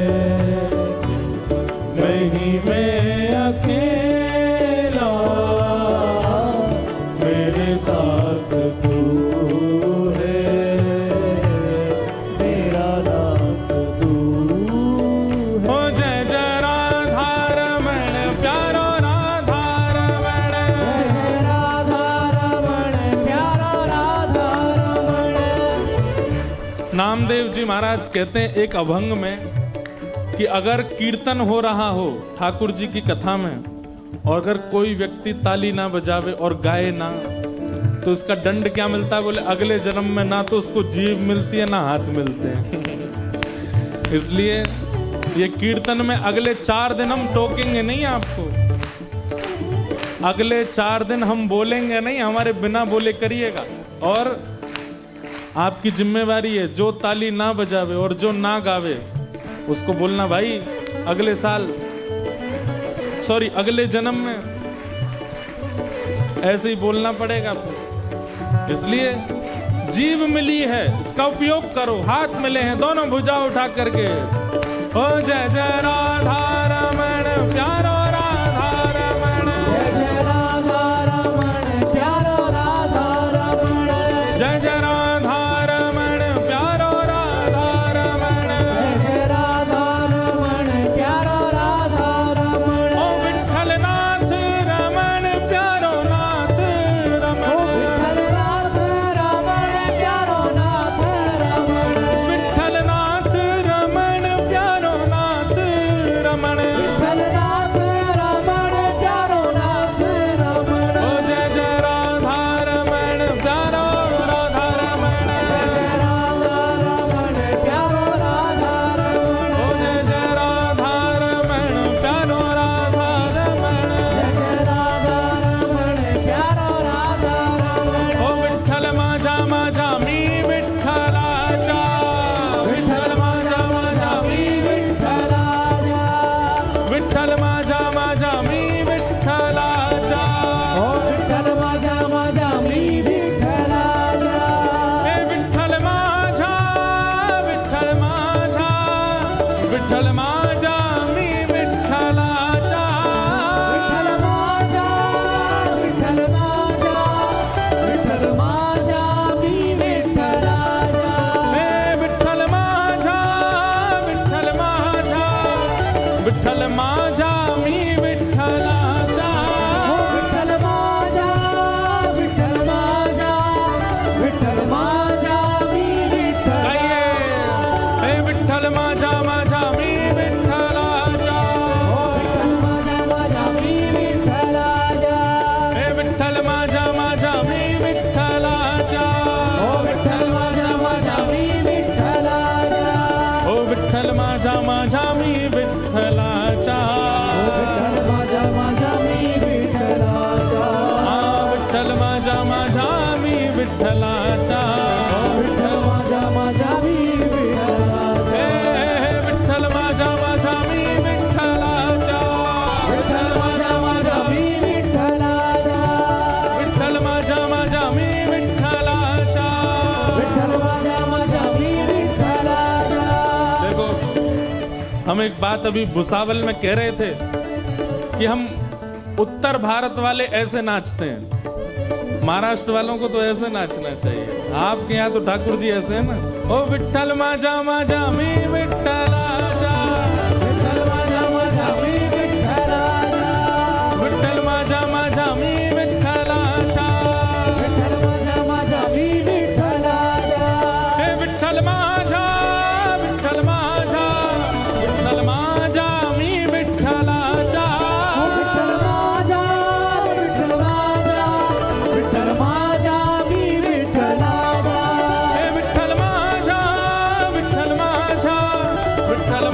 Speaker 2: नहीं मैं अकेला, मेरे साथ तू है, मेरा नाथ तू
Speaker 1: ओ जय जय राधा रमण प्यारो राधा रमण।
Speaker 2: है। राधा रमण प्यारो राधा रमण।
Speaker 1: नामदेव जी महाराज कहते हैं एक अभंग में कि अगर कीर्तन हो रहा हो ठाकुर जी की कथा में और अगर कोई व्यक्ति ताली ना बजावे और गाए ना, तो इसका दंड क्या मिलता है? बोले अगले जन्म में ना तो उसको जीभ मिलती है ना हाथ मिलते हैं। इसलिए ये कीर्तन में अगले 4 दिन हम टोकेंगे नहीं आपको, अगले 4 दिन हम बोलेंगे नहीं, हमारे बिना बोले करिएगा। और आपकी जिम्मेवारी है, जो ताली ना बजावे और जो ना गावे उसको बोलना भाई अगले साल, सॉरी अगले जन्म में ऐसे ही बोलना पड़ेगा आपको। इसलिए जीव मिली है, इसका उपयोग करो। हाथ मिले हैं, दोनों भुजा उठा करके ओ जय जय राधा रमण प्यारो राधा रमण।
Speaker 2: जय जय राधा रमण प्यारो राधा रमण।
Speaker 1: जय जय राधा रमण प्यारो राधा रमण।
Speaker 2: जय जय राधा रमण प्यारो राधा रमण।
Speaker 1: ओ विठ्ठल नाथ रमण प्यारो नाथ
Speaker 2: ओ
Speaker 1: रमण।
Speaker 2: विठ्ठलनाथ रमण प्यारो नाथ रमण।
Speaker 1: विठ्ठलनाथ रमण प्यारो नाथ रमण।
Speaker 2: विठ्ठलनाथ रमण प्यारो नाथ रमण।
Speaker 1: ओ जय जय राधा रमण प्यारो राधा रमण।
Speaker 2: जय जय राधा रमण प्यारो राधा रमण।
Speaker 1: ओ जय जय राधा रमण प्यारो राधा रमण।
Speaker 2: जय जय राधा रमण प्यारो राधा रमण।
Speaker 1: ओ विठ्ठल माझा माझा मी विठ्ठलाचा।
Speaker 2: विठ्ठल माझा माझा मी विठ्ठलाचा।
Speaker 1: विठ्ठल माझा माझा मी विठ्ठलाचा।
Speaker 2: ओ विठ्ठल माझा माझा मी विठ्ठलाचा।
Speaker 1: हे विठ्ठल माझा विठ्ठल माझा विठ्ठल माझा मी विठ्ठलाचा।
Speaker 2: विठ्ठल माझा विठ्ठल माझा विठ्ठल माझा मी विठ्ठलाचा।
Speaker 1: हे विठ्ठल माझा विठ्ठल माझा विठ्ठल माझा मी विठ्ठलाचा।
Speaker 2: ओ विठ्ठल माझा विठ्ठल माझा विठ्ठल माझा मी
Speaker 1: गाइए,
Speaker 2: विठ्ठलाचा।
Speaker 1: हे विठ्ठल माझा माझा मी विठ्ठलाचा।
Speaker 2: ओ विठ्ठल माझा माझा मी विठ्ठलाचा।
Speaker 1: हे विठ्ठल माझा माझा मी विठ्ठलाचा।
Speaker 2: ओ विठ्ठल माझा माझा मी विठ्ठलाचा।
Speaker 1: ओ विठ्ठल माझा माझा मी विठ्ठलाचा।
Speaker 2: ओ विठ्ठल माझा माझा मी विठ्ठलाचा।
Speaker 1: हा विठ्ठल माझा माझा मी विठ्ठलाचा।
Speaker 2: ओ विठ्ठल माझा माझा मी विठ्ठलाचा।
Speaker 1: हे विठ्ठल माझा माझा मी विठ्ठलाचा।
Speaker 2: विठ्ठल माझा माझा मी विठ्ठलाचा।
Speaker 1: विठ्ठल माझा माझा मी विठ्ठलाचा।
Speaker 2: विठ्ठल माझा माझा मी विठ्ठलाचा।
Speaker 1: देखो, हम एक बात अभी भुसावल में कह रहे थे कि हम उत्तर भारत वाले ऐसे नाचते हैं, महाराष्ट्र वालों को तो ऐसे नाचना चाहिए। आपके यहाँ तो ठाकुर जी ऐसे हैं ना, ओ विठ्ठल माझा माझा मी विठ्ठलाचा।
Speaker 2: विठ्ठल माझा माझा मी विठ्ठलाचा।
Speaker 1: विठ्ठल माझा माझा मी विठ्ठलाचा।
Speaker 2: विठ्ठल माझा माझा मी विठ्ठलाचा।
Speaker 1: हे विठ्ठल माझा विठ्ठल माझा विठ्ठल माझा मी विठ्ठलाचा।
Speaker 2: ओ विठ्ठल माझा विठ्ठल माझा विठ्ठल माझा मी विठ्ठलाचा।
Speaker 1: हे विठ्ठल माझा विठ्ठल माझा विठ्ठल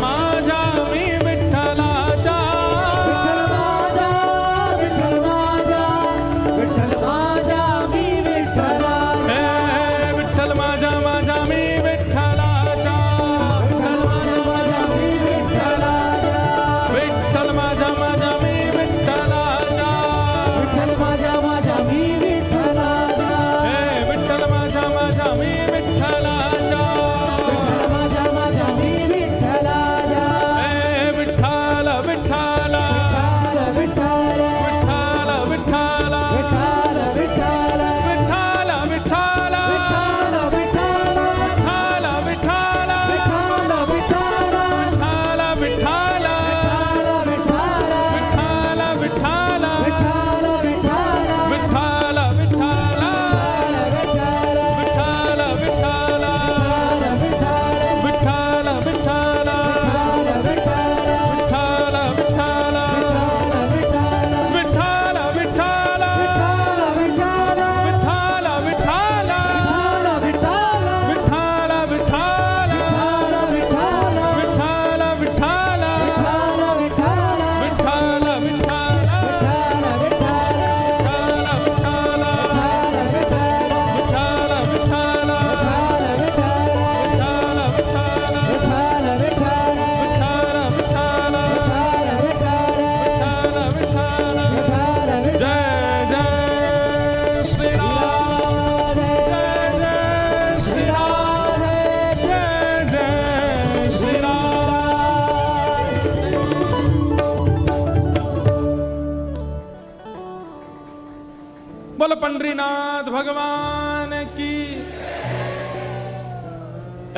Speaker 1: बोलो पंडरीनाथ भगवान की।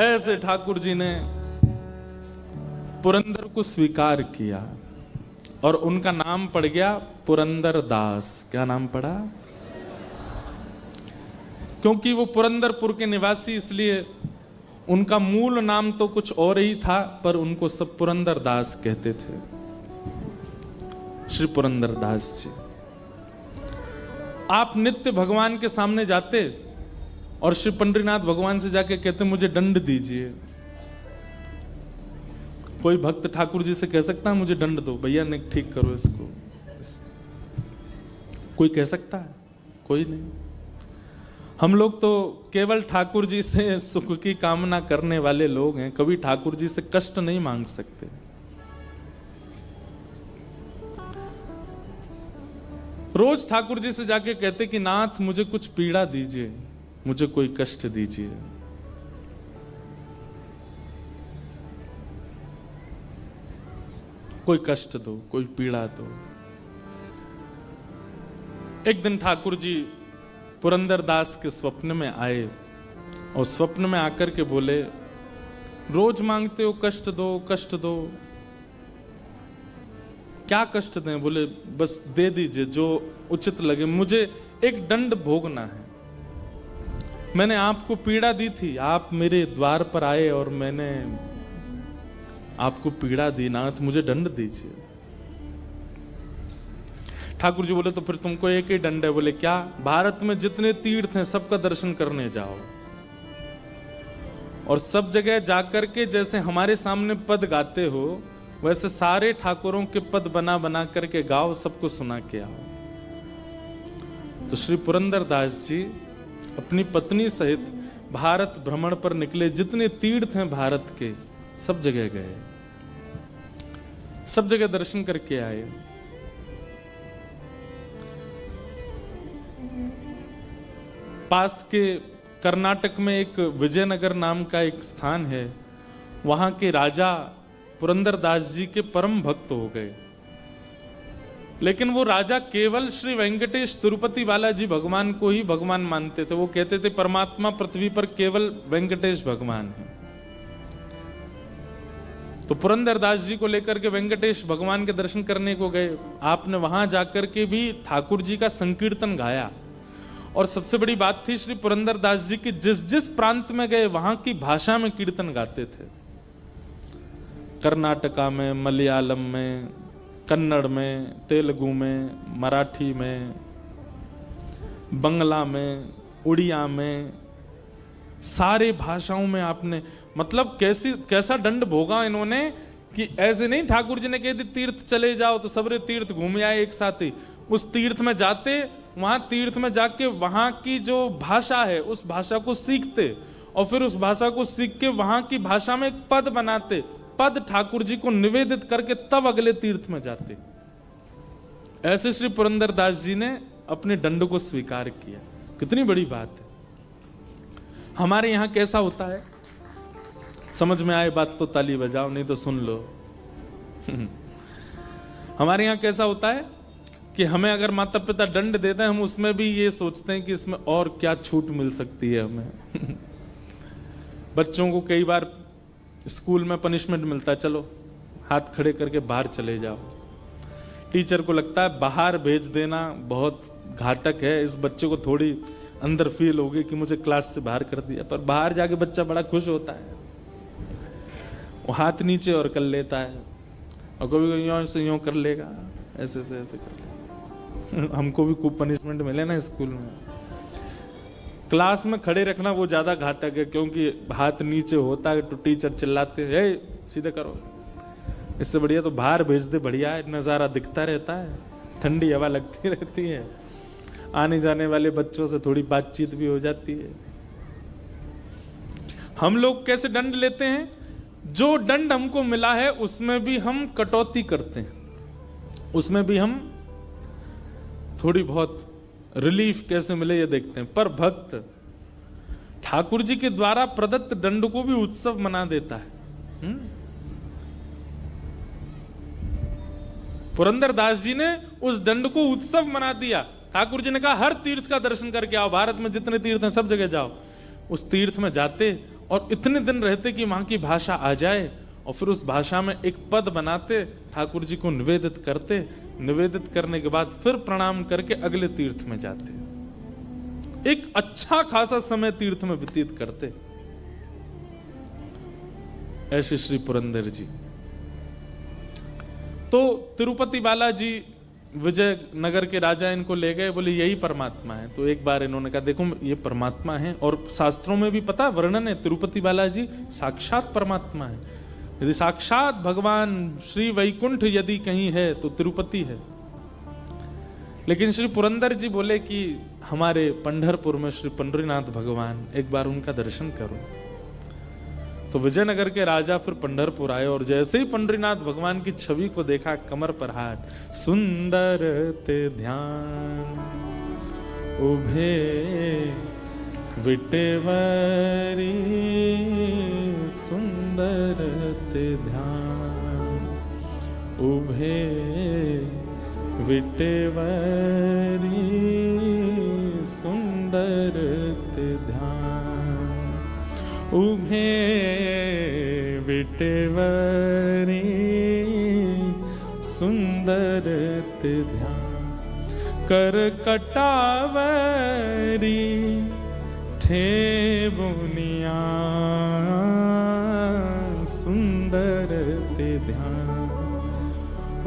Speaker 1: ऐसे ठाकुर जी ने पुरंदर को स्वीकार किया और उनका नाम पड़ गया पुरंदर दास। क्या नाम पड़ा? क्योंकि वो पुरंदरपुर के निवासी, इसलिए उनका मूल नाम तो कुछ और ही था, पर उनको सब पुरंदर दास कहते थे। श्री पुरंदर दास जी, आप नित्य भगवान के सामने जाते और श्री पंडरीनाथ भगवान से जाके कहते मुझे दंड दीजिए। कोई भक्त ठाकुर जी से कह सकता है मुझे दंड दो भैया, ने ठीक करो इसको? कोई कह सकता है? कोई नहीं। हम लोग तो केवल ठाकुर जी से सुख की कामना करने वाले लोग हैं, कभी ठाकुर जी से कष्ट नहीं मांग सकते। रोज ठाकुर जी से जाके कहते कि नाथ मुझे कुछ पीड़ा दीजिए, मुझे कोई कष्ट दीजिए। कोई कष्ट दो, कोई पीड़ा दो। एक दिन ठाकुर जी पुरंदर दास के स्वप्न में आए और स्वप्न में आकर के बोले, रोज मांगते हो कष्ट दो कष्ट दो, क्या कष्ट दें? बोले बस दे दीजिए जो उचित लगे, मुझे एक दंड भोगना है। मैंने आपको पीड़ा दी थी, आप मेरे द्वार पर आए और मैंने आपको पीड़ा दी, नाथ मुझे दंड दीजिए। ठाकुर जी बोले तो फिर तुमको एक ही दंड है। बोले क्या? भारत में जितने तीर्थ हैं सबका दर्शन करने जाओ और सब जगह जाकर के जैसे हमारे सामने पद गाते हो वैसे सारे ठाकुरों के पद बना बना करके गाओ, सबको सुना के आओ। तो श्री पुरंदर दास जी अपनी पत्नी सहित भारत भ्रमण पर निकले। जितने तीर्थ हैं भारत के सब जगह गए, सब जगह दर्शन करके आए। पास के कर्नाटक में एक विजयनगर नाम का एक स्थान है, वहां के राजा पुरंदर दास जी के परम भक्त हो गए। लेकिन वो राजा केवल श्री वेंकटेश तिरुपति बालाजी भगवान को ही भगवान मानते थे। वो कहते थे परमात्मा पृथ्वी पर केवल वेंकटेश भगवान है। तो पुरंदर दास जी को लेकर के वेंकटेश भगवान के दर्शन करने को गए। आपने वहां जाकर के भी ठाकुर जी का संकीर्तन गाया। और सबसे बड़ी बात थी, श्री पुरंदर दास जी की जिस जिस प्रांत में गए वहां की भाषा में कीर्तन गाते थे। कर्नाटका में, मलयालम में, कन्नड़ में, तेलुगु में, मराठी में, बंगला में, उड़िया में, सारे भाषाओं में आपने मतलब कैसा दंड भोगा इन्होंने कि ऐसे नहीं ठाकुर जी ने कह दी तीर्थ चले जाओ तो सबरे तीर्थ घूम आए एक साथ ही। उस तीर्थ में जाते, वहां तीर्थ में जाके वहां की जो भाषा है उस भाषा को सीखते और फिर उस भाषा को सीख के वहां की भाषा में एक पद बनाते, पद ठाकुर जी को निवेदित करके तब अगले तीर्थ में जाते। ऐसे श्री पुरंदर दास जी ने अपने दंड को स्वीकार किया। कितनी बड़ी बात है। हमारे यहां कैसा होता है, समझ में आए बात तो ताली बजाओ, नहीं तो सुन लो। हमारे यहाँ कैसा होता है कि हमें अगर माता पिता दंड देते हैं, हम उसमें भी ये सोचते हैं कि इसमें और क्या छूट मिल सकती है हमें। बच्चों को कई बार स्कूल में पनिशमेंट मिलता है, चलो हाथ खड़े करके बाहर चले जाओ। टीचर को लगता है बाहर भेज देना बहुत घातक है, इस बच्चे को थोड़ी अंदर फील होगी कि मुझे क्लास से बाहर कर दिया, पर बाहर जाके बच्चा बड़ा खुश होता है, वो हाथ नीचे और कर लेता है, और कभी यूं से यूं कर लेगा, ऐसे से ऐसे कर लेगा। हमको भी खूब पनिशमेंट मिले ना स्कूल में। क्लास में खड़े रखना वो ज्यादा घातक है, क्योंकि हाथ नीचे होता है तो टीचर चिल्लाते हैं सीधे करो। इससे बढ़िया तो बाहर भेज दे, बढ़िया है, नजारा दिखता रहता है, ठंडी हवा लगती रहती है, आने जाने वाले बच्चों से थोड़ी बातचीत भी हो जाती है। हम लोग कैसे दंड लेते हैं? जो दंड हमको मिला है उसमें भी हम कटौती करते हैं, उसमें भी हम थोड़ी बहुत रिलीफ कैसे मिले ये देखते हैं। पर भक्त ठाकुर जी के द्वारा प्रदत्त दंड को भी उत्सव मना देता है। पुरंदर दास जी ने उस दंड को उत्सव मना दिया। ठाकुर जी ने कहा हर तीर्थ का दर्शन करके आओ, भारत में जितने तीर्थ हैं सब जगह जाओ। उस तीर्थ में जाते और इतने दिन रहते कि वहां की भाषा आ जाए, और फिर उस भाषा में एक पद बनाते, ठाकुर जी को निवेदित करते, निवेदित करने के बाद फिर प्रणाम करके अगले तीर्थ में जाते। एक अच्छा खासा समय तीर्थ में व्यतीत करते। ऐसे श्री पुरंदर जी। तो तिरुपति बालाजी विजयनगर के राजा इनको ले गए, बोले यही परमात्मा है। तो एक बार इन्होंने कहा देखो ये परमात्मा है, और शास्त्रों में भी पता वर्णन है तिरुपति बालाजी साक्षात परमात्मा है। यदि साक्षात भगवान श्री वैकुंठ यदि कहीं है तो तिरुपति है। लेकिन श्री पुरंदर जी बोले कि हमारे पंढरपुर में श्री पंढरीनाथ भगवान, एक बार उनका दर्शन करो। तो विजयनगर के राजा फिर पंढरपुर आए, और जैसे ही पंढरीनाथ भगवान की छवि को देखा, कमर पर हाथ, सुंदर ते ध्यान उभे विटेवरी, सुंदर ते ध्यान उभे विटेवरी, सुंदर ते ध्यान उभे विटेवरी, सुंदर ते ध्यान कर कटावरी, थे बुनिया, सुंदर ते ध्यान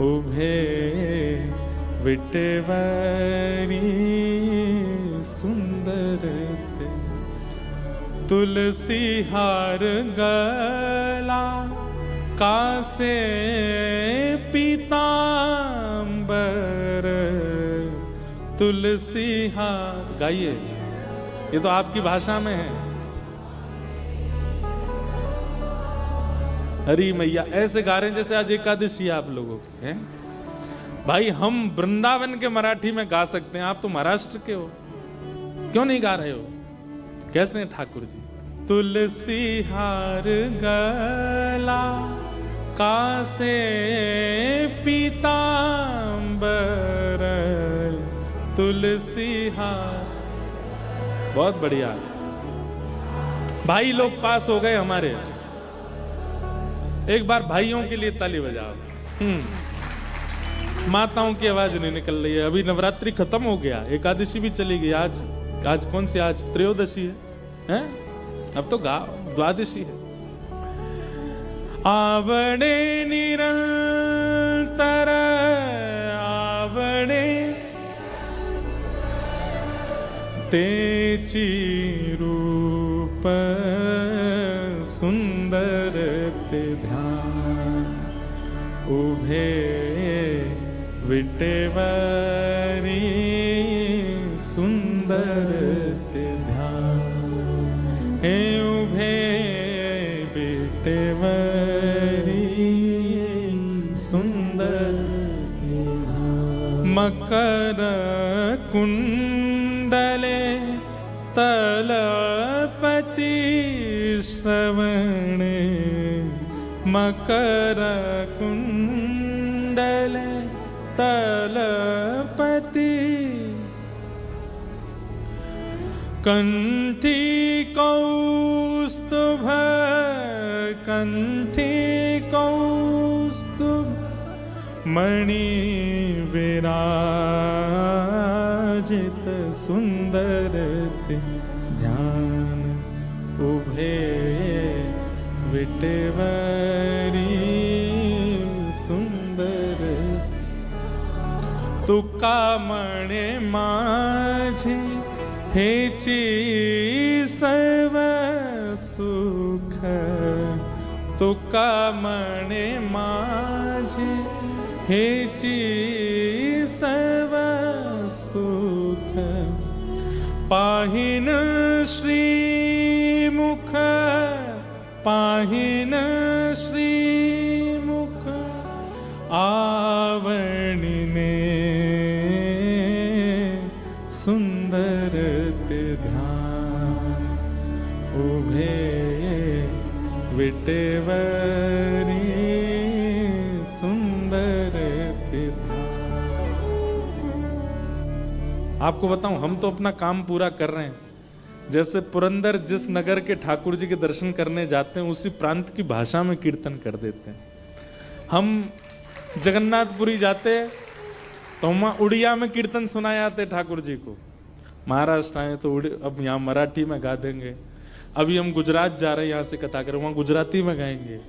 Speaker 1: उभे विटेवरी, सुंदर ते तुलसी हार गला कासे पीतांबर, तुलसी हार। गाइए, ये तो आपकी भाषा में है। हरी मैया ऐसे गा रहे हैं जैसे आज एकादशी आप लोगों की है। भाई हम वृंदावन के मराठी में गा सकते हैं, आप तो महाराष्ट्र के हो, क्यों नहीं गा रहे हो? कैसे हैं ठाकुर जी? तुलसी हार गला कासे पीतांबर, तुलसी हार। बहुत बढ़िया। भाई लोग पास हो गए हमारे, एक बार भाइयों के लिए ताली बजाओ। माताओं की आवाज नहीं निकल रही है। अभी नवरात्रि खत्म हो गया, एकादशी भी चली गई। आज कौन सी? आज त्रयोदशी है? अब तो द्वादशी है। आवड़े निरंतर आवड़े तेची रूप, सुंदर ते ध्यान उभे विटेवरी, सुंदर ते ध्यान हे उभे विटेवरी, सुंदर ते ध्यान। मकर कुंडले तलपति श्रवणे, मकर कुंडले तलपति कंठी कौस्तुभ कंठी कौस्तुभ मणि विराजित सुंदर ध्यान उभे विटेवरी सुंदर तुका मणे माझे हेची सर्व सुख तुका मणे माझे हेची सर्व सुख पाहिन श्रीमुख पाहिन श्रीमुख आवणिने सुंदर ते ध्यान उभे विटेवरी सुंदर ते ध्यान। आपको बताऊं, हम तो अपना काम पूरा कर रहे हैं। जैसे पुरंदर जिस नगर के ठाकुर जी के दर्शन करने जाते हैं उसी प्रांत की भाषा में कीर्तन कर देते हैं। हम जगन्नाथपुरी जाते हैं तो वहाँ उड़िया में कीर्तन सुनाए जाते ठाकुर जी को। महाराष्ट्र आए तो अब यहाँ मराठी में गा देंगे। अभी हम गुजरात जा रहे हैं, यहाँ से कथा करें, वहाँ गुजराती में गाएंगे।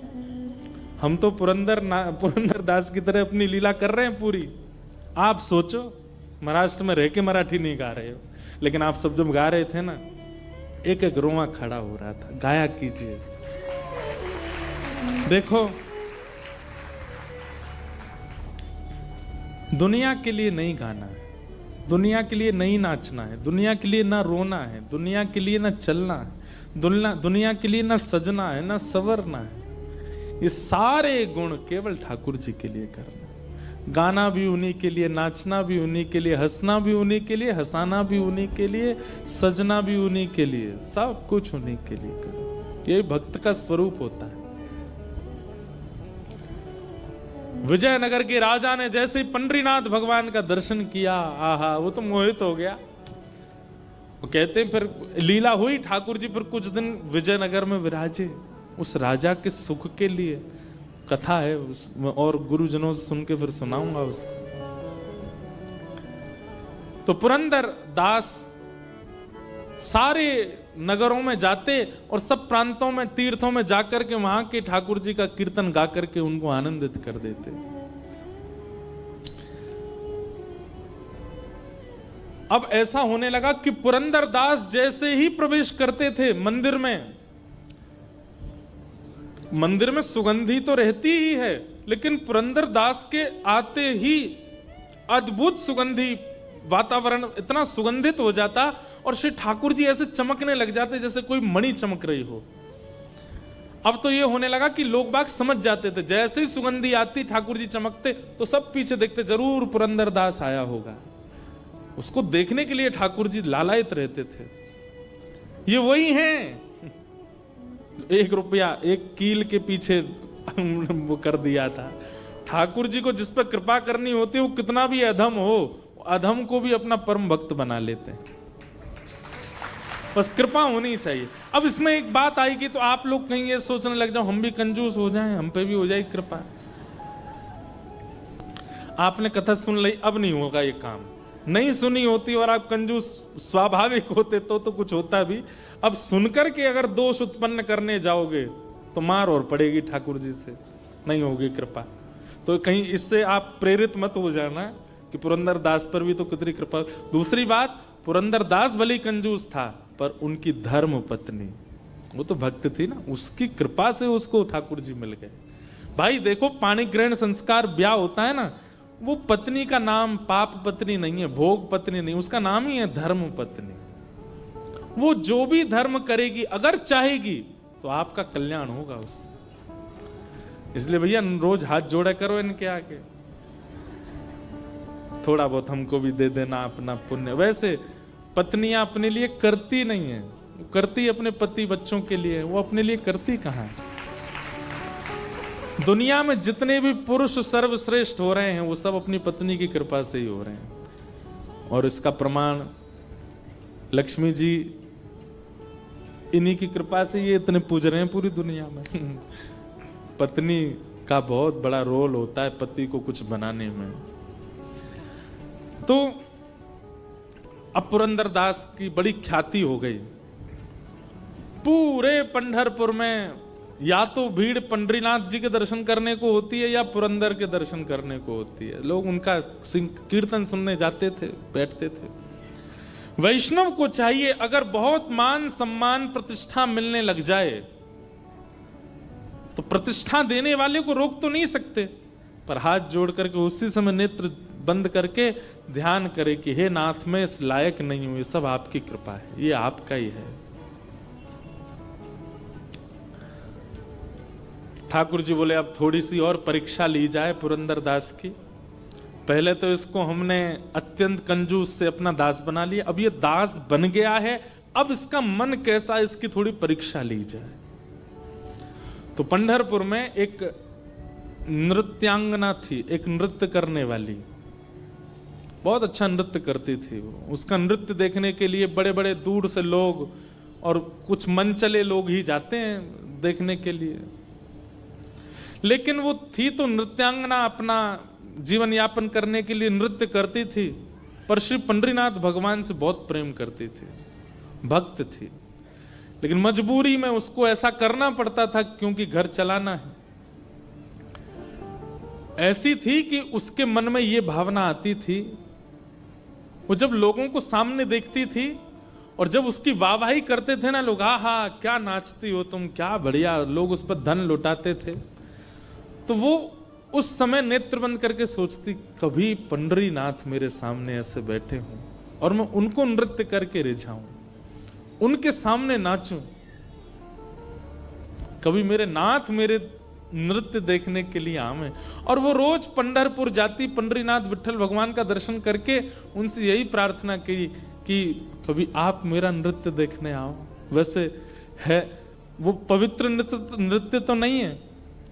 Speaker 1: हम तो पुरंदर दास की तरह अपनी लीला कर रहे हैं पूरी। आप सोचो, महाराष्ट्र में रह के मराठी नहीं गा रहे हो, लेकिन आप सब जब गा रहे थे ना, एक एक रोआ खड़ा हो रहा था। गाया कीजिए। देखो, दुनिया के लिए नहीं गाना है, दुनिया के लिए नहीं नाचना है, दुनिया के लिए ना रोना है, दुनिया के लिए ना चलना है, दुनिया के लिए ना सजना है ना संवरना है। ये सारे गुण केवल ठाकुर जी के लिए करना। गाना भी उन्हीं के लिए, नाचना भी उन्हीं के लिए, हंसना भी उन्हीं के लिए, हंसाना भी उन्हीं के लिए, सजना भी उन्हीं के लिए, सब कुछ उन्हीं के लिए करो। यही भक्त का स्वरूप होता है। विजयनगर के राजा ने जैसे ही पंडरीनाथ भगवान का दर्शन किया, आहा, वो तो मोहित हो गया। वो कहते हैं फिर लीला हुई, ठाकुर जी फिर कुछ दिन विजयनगर में विराजे उस राजा के सुख के लिए। कथा है और गुरुजनों से सुन के फिर सुनाऊंगा उसको। तो पुरंदर दास सारे नगरों में जाते और सब प्रांतों में, तीर्थों में जाकर के वहां के ठाकुर जी का कीर्तन गा करके उनको आनंदित कर देते। अब ऐसा होने लगा कि पुरंदर दास जैसे ही प्रवेश करते थे मंदिर में सुगंधी तो रहती ही है, लेकिन पुरंदर दास के आते ही अद्भुत सुगंधी वातावरण इतना सुगंधित हो जाता और श्री ठाकुर जी ऐसे चमकने लग जाते जैसे कोई मणि चमक रही हो। अब तो ये होने लगा कि लोग बाग समझ जाते थे, जैसे ही सुगंधी आती ठाकुर जी चमकते तो सब पीछे देखते, जरूर पुरंदर दास आया होगा। उसको देखने के लिए ठाकुर जी लालायित रहते थे। ये वही हैं, 1 रुपया 1 कील के पीछे वो कर दिया था। ठाकुर जी को जिस पर कृपा करनी होती है वो कितना भी अधम हो, अधम को भी अपना परम भक्त बना लेते हैं। बस कृपा होनी चाहिए। अब इसमें एक बात आएगी तो आप लोग कहीं ये सोचने लग जाओ हम भी कंजूस हो जाएं, हम पे भी हो जाए कृपा। आपने कथा सुन ली, अब नहीं होगा ये काम। नहीं सुनी होती और आप कंजूस स्वाभाविक होते तो कुछ होता भी। अब सुनकर के अगर दोष उत्पन्न करने जाओगे तो मार और पड़ेगी ठाकुर जी से, नहीं होगी कृपा। तो कहीं इससे आप प्रेरित मत हो जाना कि पुरंदर दास पर भी तो कितनी कृपा। दूसरी बात, पुरंदर दास भले कंजूस था पर उनकी धर्म पत्नी, वो तो भक्त थी ना, उसकी कृपा से उसको ठाकुर जी मिल गए। भाई देखो, पाणी ग्रहण संस्कार ब्याह होता है ना, वो पत्नी का नाम पाप पत्नी नहीं है, भोग पत्नी नहीं, उसका नाम ही है धर्म पत्नी। वो जो भी धर्म करेगी अगर चाहेगी तो आपका कल्याण होगा उससे। इसलिए भैया रोज हाथ जोड़ा करो इनके आगे, थोड़ा बहुत हमको भी दे देना अपना पुण्य। वैसे पत्नियां अपने लिए करती नहीं है, वो करती अपने पति बच्चों के लिए, वो अपने लिए करती कहां है। दुनिया में जितने भी पुरुष सर्वश्रेष्ठ हो रहे हैं वो सब अपनी पत्नी की कृपा से ही हो रहे हैं, और इसका प्रमाण लक्ष्मी जी इन्हीं की कृपा से ये इतने पूज रहे हैं पूरी दुनिया में। पत्नी का बहुत बड़ा रोल होता है पति को कुछ बनाने में। तो अब पुरंदरदास की बड़ी ख्याति हो गई पूरे पंढरपुर में। या तो भीड़ पंडरीनाथ जी के दर्शन करने को होती है या पुरंदर के दर्शन करने को होती है। लोग उनका कीर्तन सुनने जाते थे, बैठते थे। वैष्णव को चाहिए अगर बहुत मान सम्मान प्रतिष्ठा मिलने लग जाए तो प्रतिष्ठा देने वाले को रोक तो नहीं सकते, पर हाथ जोड़ करके उसी समय नेत्र बंद करके ध्यान करे कि हे नाथ मैं इस लायक नहीं हूं, ये सब आपकी कृपा है, ये आपका ही है। ठाकुर जी बोले अब थोड़ी सी और परीक्षा ली जाए पुरंदरदास की। पहले तो इसको हमने अत्यंत कंजूस से अपना दास बना लिया, अब ये दास बन गया है, अब इसका मन कैसा, इसकी थोड़ी परीक्षा ली जाए। तो पंढरपुर में एक नृत्यांगना थी, एक नृत्य करने वाली, बहुत अच्छा नृत्य करती थी वो। उसका नृत्य देखने के लिए बड़े बड़े दूर से लोग और कुछ मनचले लोग ही जाते हैं देखने के लिए। लेकिन वो थी तो नृत्यांगना, अपना जीवन यापन करने के लिए नृत्य करती थी, पर श्री पंडरीनाथ भगवान से बहुत प्रेम करती थी, भक्त थी। लेकिन मजबूरी में उसको ऐसा करना पड़ता था क्योंकि घर चलाना है। ऐसी थी कि उसके मन में ये भावना आती थी, वो जब लोगों को सामने देखती थी और जब उसकी वाहवाही करते थे ना लोग, हा क्या नाचती हो तुम, क्या बढ़िया, लोग उस पर धन लुटाते थे, तो वो उस समय नेत्र बंद करके सोचती कभी पंडरीनाथ मेरे सामने ऐसे बैठे हों और मैं उनको नृत्य करके रिझाऊं, उनके सामने नाचूं, कभी मेरे नाथ मेरे नृत्य देखने के लिए आवे। और वो रोज पंढरपुर जाती, पंडरीनाथ विठल भगवान का दर्शन करके उनसे यही प्रार्थना की कि कभी आप मेरा नृत्य देखने आओ। वैसे है वो पवित्र नृत्य तो नहीं है,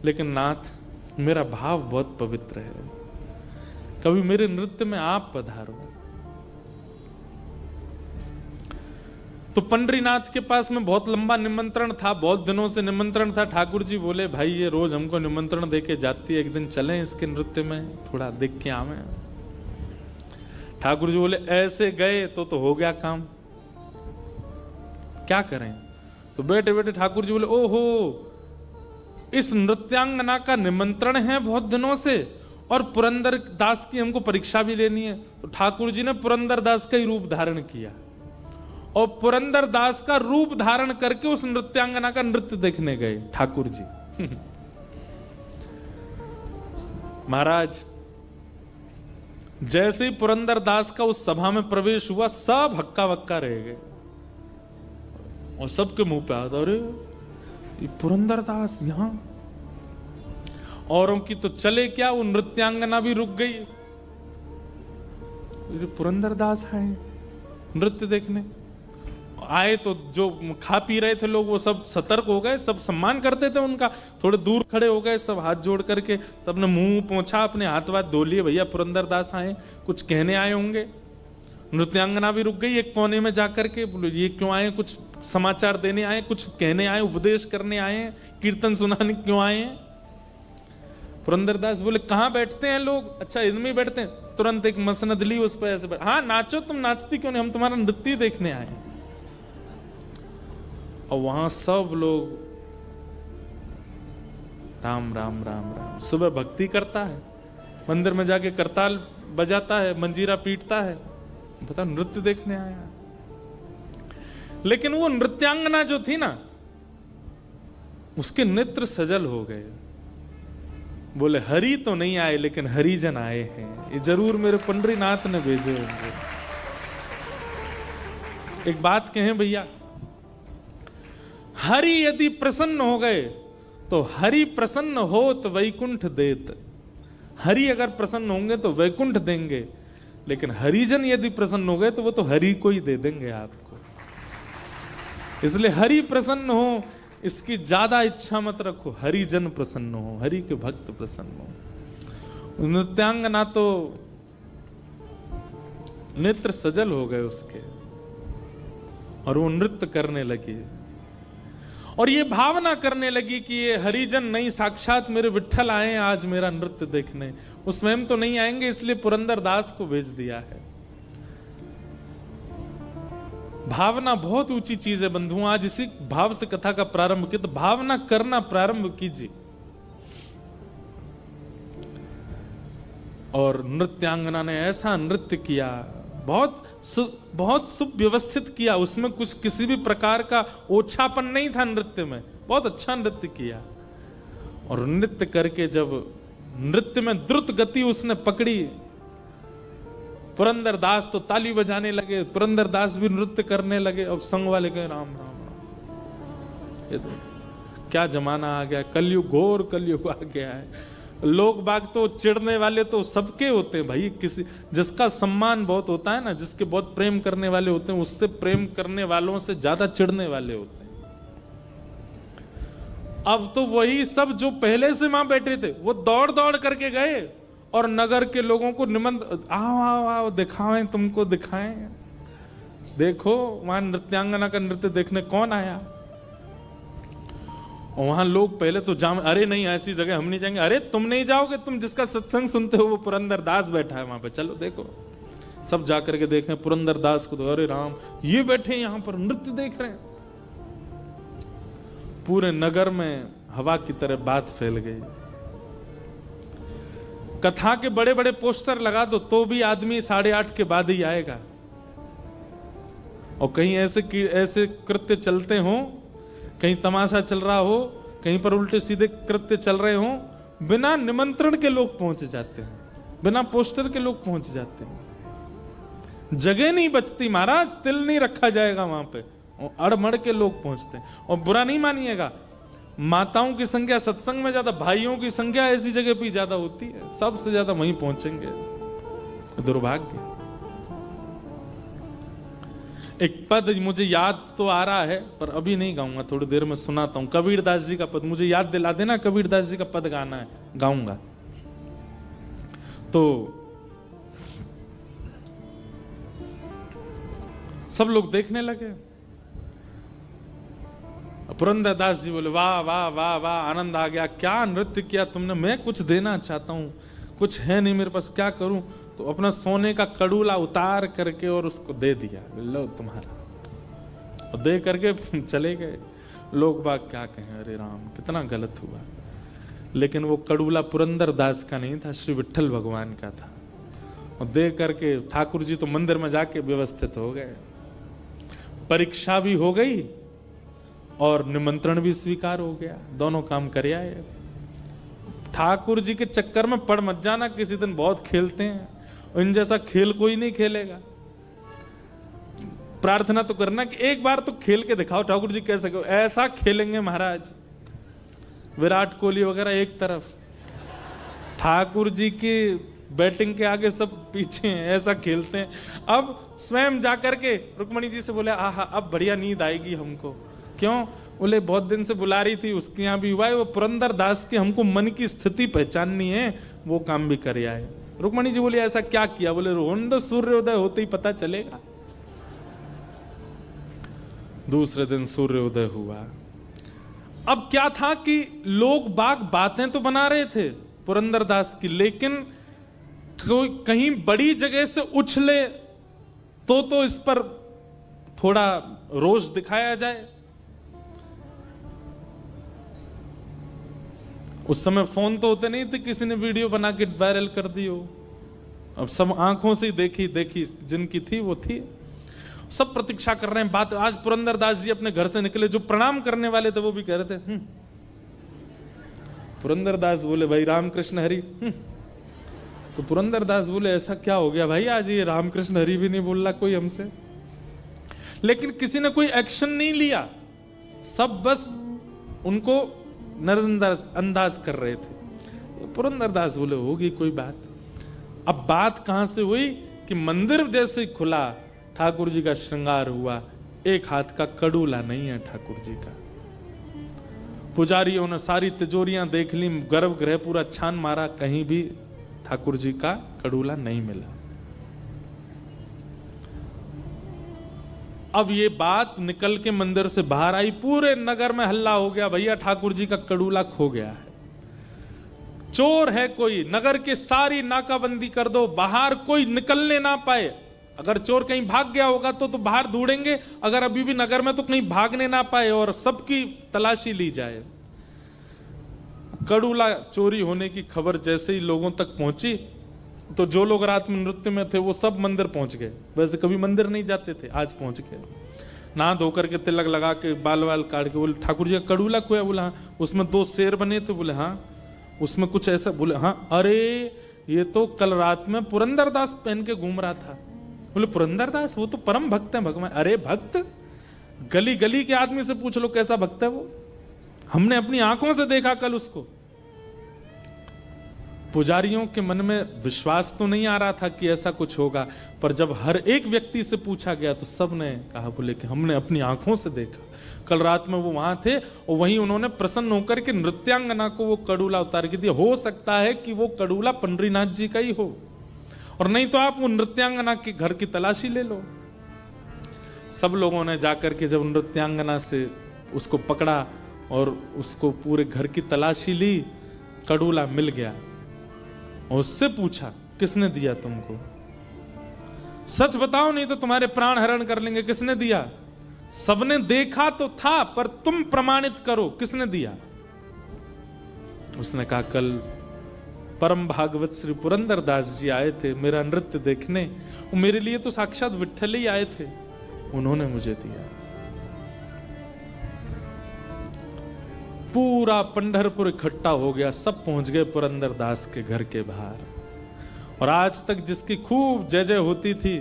Speaker 1: लेकिन नाथ मेरा भाव बहुत पवित्र है, कभी मेरे नृत्य में आप पधारो। तो पंडरीनाथ के पास में बहुत लंबा निमंत्रण था, बहुत दिनों से निमंत्रण था। ठाकुर जी बोले भाई ये रोज हमको निमंत्रण देके जाती है, एक दिन चलें इसके नृत्य में, थोड़ा देख के आवे। ठाकुर जी बोले ऐसे गए तो हो गया काम, क्या करें। तो बैठे बैठे ठाकुर जी बोले ओहो इस नृत्यांगना का निमंत्रण है बहुत दिनों से, और पुरंदर दास की हमको परीक्षा भी लेनी है। तो ठाकुर जी ने पुरंदर दास का ही रूप धारण किया और पुरंदर दास का रूप धारण करके उस नृत्यांगना का नृत्य देखने गए ठाकुर जी। महाराज जैसे ही पुरंदर दास का उस सभा में प्रवेश हुआ, सब हक्का बक्का रह गए और सबके मुंह पे आता अरे पुरंदर दास यहां। औरों की तो चले क्या, वो नृत्यांगना भी रुक गई, पुरंदर दास आए नृत्य देखने। आए तो जो खा पी रहे थे लोग वो सब सतर्क हो गए, सब सम्मान करते थे उनका, थोड़े दूर खड़े हो गए, सब हाथ जोड़ करके सबने मुंह पोंछा, अपने हाथ वाथ धो लिए, भैया पुरंदर दास आए, कुछ कहने आए होंगे। नृत्यांगना भी रुक गई एक कोने में जाकर के, बोलो ये क्यों आए, कुछ समाचार देने आए, कुछ कहने आए, उपदेश करने आए, कीर्तन सुनाने क्यों आए हैं। पुरंदरदास बोले कहाँ बैठते हैं लोग, अच्छा इनमें बैठते हैं। तुरंत एक मसनद ली, उस पर ऐसे हाँ नाचो, तुम नाचती क्यों नहीं, हम तुम्हारा नृत्य देखने आए। और वहां सब लोग राम राम राम राम, सुबह भक्ति करता है, मंदिर में जाके करताल बजाता है, मंजीरा पीटता है, बता नृत्य देखने आया। लेकिन वो नृत्यांगना जो थी ना, उसके नेत्र सजल हो गए। बोले हरि तो नहीं आए लेकिन हरिजन आए हैं, ये जरूर मेरे पंडरीनाथ ने भेजे होंगे। एक बात कहें भैया, हरि यदि प्रसन्न हो गए तो हरि प्रसन्न हो तो वैकुंठ देत। हरि अगर प्रसन्न होंगे तो वैकुंठ देंगे, लेकिन हरिजन यदि प्रसन्न हो गए तो वो तो हरि को ही दे देंगे आपको। इसलिए हरि प्रसन्न हो इसकी ज्यादा इच्छा मत रखो, हरि जन प्रसन्न हो, हरि के भक्त प्रसन्न हो। नृत्यांगना तो नेत्र सजल हो गए उसके और वो नृत्य करने लगी और ये भावना करने लगी कि ये हरिजन नहीं, साक्षात मेरे विट्ठल आए आज मेरा नृत्य देखने। वो स्वयं तो नहीं आएंगे, इसलिए पुरंदर दास को भेज दिया है। भावना बहुत ऊंची चीज है बंधुओं। आज इसी भाव से कथा का प्रारंभ किया, तो भावना करना प्रारंभ कीजिए। और नृत्यांगना ने ऐसा नृत्य किया, बहुत सुव्यवस्थित किया, उसमें कुछ किसी भी प्रकार का ओछापन नहीं था नृत्य में, बहुत अच्छा नृत्य किया। और नृत्य करके जब नृत्य में द्रुत गति उसने पकड़ी, पुरंदर दास तो ताली बजाने लगे, पुरंदर दास भी नृत्य करने लगे। अब संग वाले कहे राम राम राम। ये तो क्या जमाना आ गया, कलयुग, घोर कलयुग आ गया है। लोग बाग तो चिढ़ने वाले तो सबके होते हैं भाई, किसी जिसका सम्मान बहुत होता है ना, जिसके बहुत प्रेम करने वाले होते हैं, उससे प्रेम करने वालों से ज्यादा चिढ़ने वाले होते हैं। अब तो वही सब जो पहले से वहां बैठे थे वो दौड़ दौड़ करके गए और नगर के लोगों को निमंत्रण, आओ आओ आओ दिखाएं, तुमको दिखाएं, देखो वहां नृत्यांगना का नृत्य देखने कौन आया। और वहां लोग पहले तो अरे नहीं ऐसी जगह हम नहीं जाएंगे। अरे तुम नहीं जाओगे, तुम जिसका सत्संग सुनते हो वो पुरंदर दास बैठा है वहां पे, चलो देखो। सब जाकर के देखें पुरंदर दास को, तो अरे राम ये बैठे यहां पर नृत्य देख रहे हैं। पूरे नगर में हवा की तरह बात फैल गई। कथा के बड़े बड़े पोस्टर लगा दो तो भी आदमी 8:30 के बाद ही आएगा। और कहीं ऐसे कृत्य चलते हो, कहीं तमाशा चल रहा हो, कहीं पर उल्टे सीधे कृत्य चल रहे हो, बिना निमंत्रण के लोग पहुंच जाते हैं, बिना पोस्टर के लोग पहुंच जाते हैं। जगह नहीं बचती महाराज, तिल नहीं रखा जाएगा वहां पे, अड़मड़ के लोग पहुंचते हैं। और बुरा नहीं मानिएगा, माताओं की संख्या सत्संग में ज्यादा, भाइयों की संख्या ऐसी जगह पे ज्यादा होती है, सबसे ज्यादा वहीं पहुंचेंगे। दुर्भाग्य। एक पद मुझे याद तो आ रहा है पर अभी नहीं गाऊंगा, थोड़ी देर में सुनाता हूं। कबीरदास जी का पद मुझे याद दिला देना, कबीरदास जी का पद गाना है, गाऊंगा। तो सब लोग देखने लगे। पुरंदर दास जी बोले वाह वाह वाह वाह, आनंद आ गया, क्या नृत्य किया तुमने, मैं कुछ देना चाहता हूं, कुछ है नहीं मेरे पास, क्या करूं। तो अपना सोने का कड़ूला उतार करके और उसको दे दिया, लो तुम्हारा, और दे करके चले गए। लोग बाग क्या कहें, अरे राम कितना गलत हुआ। लेकिन वो कड़ूला पुरंदर दास का नहीं था, श्री विट्ठल भगवान का था। और दे करके ठाकुर जी तो मंदिर में जाके व्यवस्थित हो गए, परीक्षा भी हो गई और निमंत्रण भी स्वीकार हो गया, दोनों काम कर आए। ठाकुर जी के चक्कर में पड़ मत जाना, किसी दिन बहुत खेलते हैं, इन जैसा खेल कोई नहीं खेलेगा। प्रार्थना तो करना कि एक बार तो खेल के दिखाओ, ठाकुर जी कैसे कहो, ऐसा खेलेंगे महाराज। विराट कोहली वगैरह एक तरफ, ठाकुर जी की बैटिंग के आगे सब पीछे हैं, ऐसा खेलते हैं। अब स्वयं जाकर के रुक्मणी जी से बोले आहा अब बढ़िया नींद आएगी हमको। क्यों? बोले बहुत दिन से बुला रही थी, उसके यहाँ भी हुआ है, वो पुरंदर दास के हमको मन की स्थिति पहचाननी है, वो काम भी कर आए। रुक्मणी जी बोली ऐसा क्या किया? बोले रोहन दो, सूर्योदय होते ही पता चलेगा। दूसरे दिन सूर्योदय हुआ। अब क्या था कि लोग बाग बातें तो बना रहे थे पुरंदर दास की, लेकिन कोई कहीं बड़ी जगह से उछले तो इस पर थोड़ा रोष दिखाया जाए। उस समय फोन तो होते नहीं थे, किसी ने वीडियो बना के वायरल कर दी हो। अब सब आंखों से देखी जिनकी थी वो थी, सब प्रतीक्षा कर रहे हैं बात। आज पुरंदर दास जी अपने घर से निकले, जो प्रणाम करने वाले थे वो भी कह रहे थे पुरंदर दास बोले भाई रामकृष्ण हरि। तो पुरंदर दास बोले ऐसा क्या हो गया भाई, आज ये रामकृष्ण हरि भी नहीं बोल रहा कोई हमसे। लेकिन किसी ने कोई एक्शन नहीं लिया, सब बस उनको नजरअंदाज कर रहे थे। पुरंदर दास बोले होगी कोई बात। अब बात कहां से हुई कि मंदिर जैसे खुला, ठाकुर जी का श्रृंगार हुआ, एक हाथ का कड़ूला नहीं है ठाकुर जी का, पुजारियों ने सारी तिजोरियां देख ली, गर्भगृह पूरा छान मारा, कहीं भी ठाकुर जी का कड़ूला नहीं मिला। अब ये बात निकल के मंदिर से बाहर आई, पूरे नगर में हल्ला हो गया, भैया ठाकुर जी का कड़ूला खो गया है, चोर है कोई, नगर के सारी नाकाबंदी कर दो, बाहर कोई निकलने ना पाए। अगर चोर कहीं भाग गया होगा तो बाहर ढूंढेंगे, अगर अभी भी नगर में तो कहीं भागने ना पाए और सबकी तलाशी ली जाए। कड़ूला चोरी होने की खबर जैसे ही लोगों तक पहुंची तो जो लोग रात में नृत्य में थे वो सब मंदिर पहुंच गए। वैसे कभी मंदिर नहीं जाते थे, आज पहुंच गए, नहा धोकर के तिलक लगा के बाल वाल काट के। बोले ठाकुर जी का कड़ूला खोया? बोला हाँ। उसमें 2 शेर बने थे? बोले हाँ। उसमें कुछ ऐसा? बोले हाँ। अरे ये तो कल रात में पुरंदरदास पहन के घूम रहा था। बोले पुरंदरदास? वो तो परम भक्त है भगवान। अरे भक्त? गली गली के आदमी से पूछ लो कैसा भक्त है वो, हमने अपनी आंखों से देखा कल उसको। पुजारियों के मन में विश्वास तो नहीं आ रहा था कि ऐसा कुछ होगा, पर जब हर एक व्यक्ति से पूछा गया तो सब ने कहा, बोले कि हमने अपनी आंखों से देखा, कल रात में वो वहां थे और वहीं उन्होंने प्रसन्न होकर के नृत्यांगना को वो कड़ूला उतार के दिया। हो सकता है कि वो कड़ूला पंडरीनाथ जी का ही हो, और नहीं तो आप वो नृत्यांगना के घर की तलाशी ले लो। सब लोगों ने जाकर के जब नृत्यांगना से उसको पकड़ा और उसको पूरे घर की तलाशी ली, कड़ूला मिल गया। और उससे पूछा किसने दिया तुमको? सच बताओ नहीं तो तुम्हारे प्राण हरण कर लेंगे। किसने दिया? सबने देखा तो था, पर तुम प्रमाणित करो किसने दिया। उसने कहा कल परम भागवत श्री पुरंदरदास जी आए थे मेरा नृत्य देखने, वो मेरे लिए तो साक्षात विट्ठल ही आए थे, उन्होंने मुझे दिया। पूरा पंढरपुर इकट्ठा हो गया, सब पहुंच गए पुरंदरदास के घर के बाहर। और आज तक जिसकी खूब जय जय होती थी,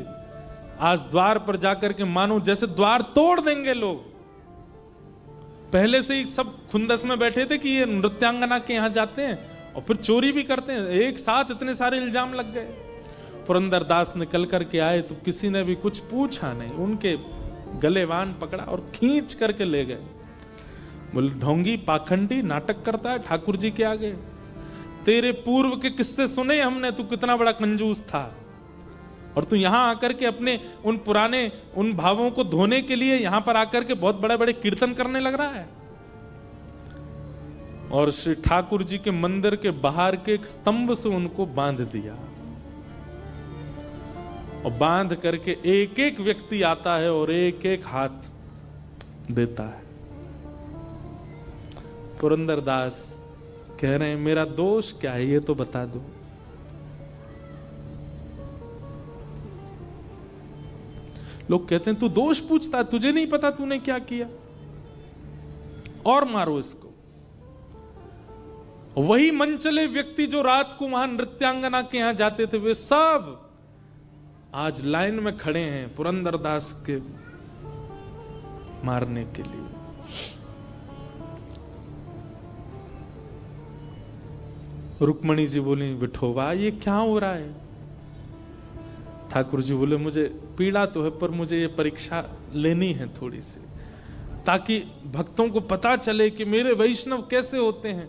Speaker 1: आज द्वार पर जाकर के मानो जैसे द्वार तोड़ देंगे लोग। पहले से ही सब खुंदस में बैठे थे कि ये नृत्यांगना के यहां जाते हैं और फिर चोरी भी करते हैं। एक साथ इतने सारे इल्जाम लग गए। पुरंदरदास निकल करके आए तो किसी ने भी कुछ पूछा नहीं, उनके गलेवान पकड़ा और खींच करके ले गए। बोले ढोंगी पाखंडी नाटक करता है ठाकुर जी के आगे, तेरे पूर्व के किस्से सुने हमने, तू कितना बड़ा कंजूस था, और तू यहां आकर के अपने उन पुराने उन भावों को धोने के लिए यहां पर आकर के बहुत बड़े बड़े कीर्तन करने लग रहा है। और श्री ठाकुर जी के मंदिर के बाहर के एक स्तंभ से उनको बांध दिया, और बांध करके एक एक व्यक्ति आता है और एक एक हाथ देता है। पुरंदरदास कह रहे हैं मेरा दोष क्या है ये तो बता दो। लोग कहते हैं तू दोष पूछता, तुझे नहीं पता तूने क्या किया, और मारो इसको। वही मनचले व्यक्ति जो रात को वहां नृत्यांगना के यहां जाते थे, वे सब आज लाइन में खड़े हैं पुरंदरदास के मारने के लिए। रुक्मणी जी बोली विठोबा ये क्या हो रहा है? ठाकुर जी बोले मुझे पीड़ा तो है, पर मुझे ये परीक्षा लेनी है थोड़ी सी, ताकि भक्तों को पता चले कि मेरे वैष्णव कैसे होते हैं।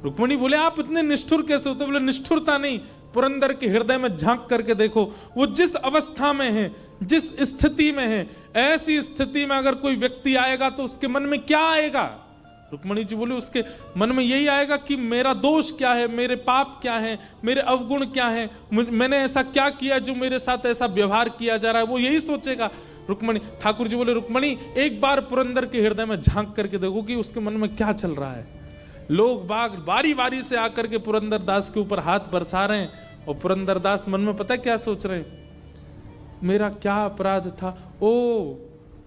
Speaker 1: रुक्मणी बोले आप इतने निष्ठुर कैसे होते? बोले निष्ठुरता नहीं, पुरंदर के हृदय में झांक करके देखो, वो जिस अवस्था में है, जिस स्थिति में है, ऐसी स्थिति में अगर कोई व्यक्ति आएगा तो उसके मन में क्या आएगा? रुक्मणी जी बोले उसके मन में यही आएगा कि मेरा दोष क्या है, मेरे पाप क्या है, मेरे अवगुण क्या है, मैंने ऐसा क्या किया जो मेरे साथ ऐसा व्यवहार किया जा रहा है, वो यही सोचेगा। रुक्मणी ठाकुर जी बोले रुक्मणी एक बार पुरंदर के हृदय में झांक करके देखो कि उसके मन में क्या चल रहा है। लोग बाग बारी बारी से आकर के पुरंदरदास के ऊपर हाथ बरसा रहे हैं, और पुरंदरदास मन में पता क्या सोच रहे हैं, मेरा क्या अपराध था? ओ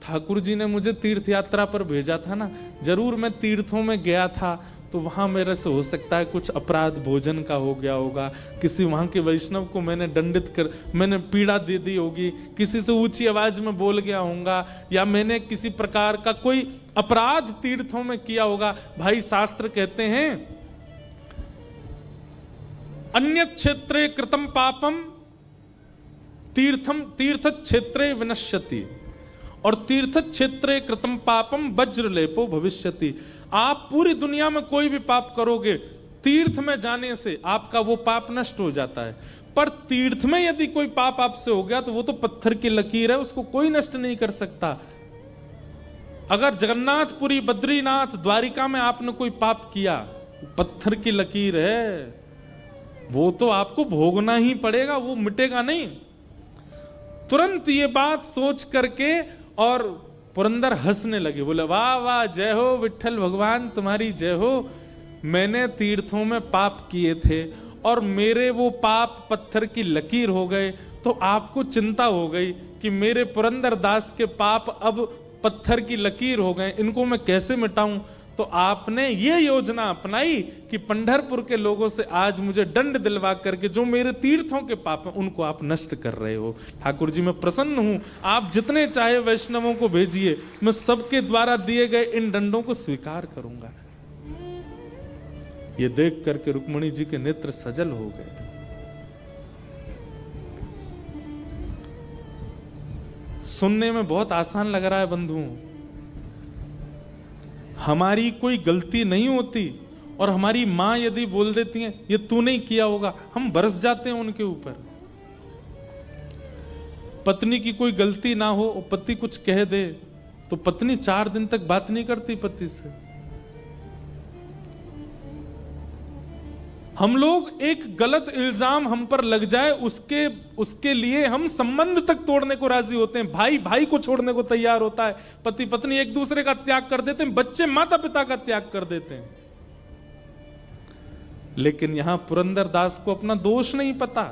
Speaker 1: ठाकुर जी ने मुझे तीर्थ यात्रा पर भेजा था ना, जरूर मैं तीर्थों में गया था तो वहां मेरे से हो सकता है कुछ अपराध भोजन का हो गया होगा, किसी वहां के वैष्णव को मैंने दंडित कर, मैंने पीड़ा दे दी होगी, किसी से ऊंची आवाज में बोल गया होऊंगा, या मैंने किसी प्रकार का कोई अपराध तीर्थों में किया होगा। भाई शास्त्र कहते हैं अन्य क्षेत्रे कृतम पापम तीर्थम तीर्थ क्षेत्रे विनश्यति, और तीर्थ क्षेत्रे कृतम पापम वज्रलेपो भविष्यति। आप पूरी दुनिया में कोई भी पाप करोगे, तीर्थ में जाने से आपका वो पाप नष्ट हो जाता है, पर तीर्थ में यदि कोई पाप आपसे हो गया तो वो तो पत्थर की लकीर है, उसको कोई नष्ट नहीं कर सकता। अगर जगन्नाथपुरी, बद्रीनाथ, द्वारिका में आपने कोई पाप किया, पत्थर की लकीर है, वो तो आपको भोगना ही पड़ेगा, वो मिटेगा नहीं। तुरंत ये बात सोच करके और पुरंदर हंसने लगे, बोले वाह वाह, जय हो विठ्ठल भगवान, तुम्हारी जय हो। मैंने तीर्थों में पाप किए थे और मेरे वो पाप पत्थर की लकीर हो गए, तो आपको चिंता हो गई कि मेरे पुरंदर दास के पाप अब पत्थर की लकीर हो गए, इनको मैं कैसे मिटाऊं। तो आपने ये योजना अपनाई कि पंढरपुर के लोगों से आज मुझे दंड दिलवा करके जो मेरे तीर्थों के पाप हैं उनको आप नष्ट कर रहे हो। ठाकुर जी मैं प्रसन्न हूं, आप जितने चाहे वैष्णवों को भेजिए, मैं सबके द्वारा दिए गए इन दंडों को स्वीकार करूंगा। ये देख करके रुक्मणी जी के नेत्र सजल हो गए। सुनने में बहुत आसान लग रहा है बंधुओं, हमारी कोई गलती नहीं होती और हमारी मां यदि बोल देती है ये तू नहीं किया होगा, हम बरस जाते हैं उनके ऊपर। पत्नी की कोई गलती ना हो और पति कुछ कह दे तो पत्नी 4 दिन तक बात नहीं करती पति से। हम लोग एक गलत इल्जाम हम पर लग जाए उसके लिए हम संबंध तक तोड़ने को राजी होते हैं, भाई भाई को छोड़ने को तैयार होता है, पति पत्नी एक दूसरे का त्याग कर देते हैं, बच्चे माता पिता का त्याग कर देते हैं। लेकिन यहां पुरंदर दास को अपना दोष नहीं पता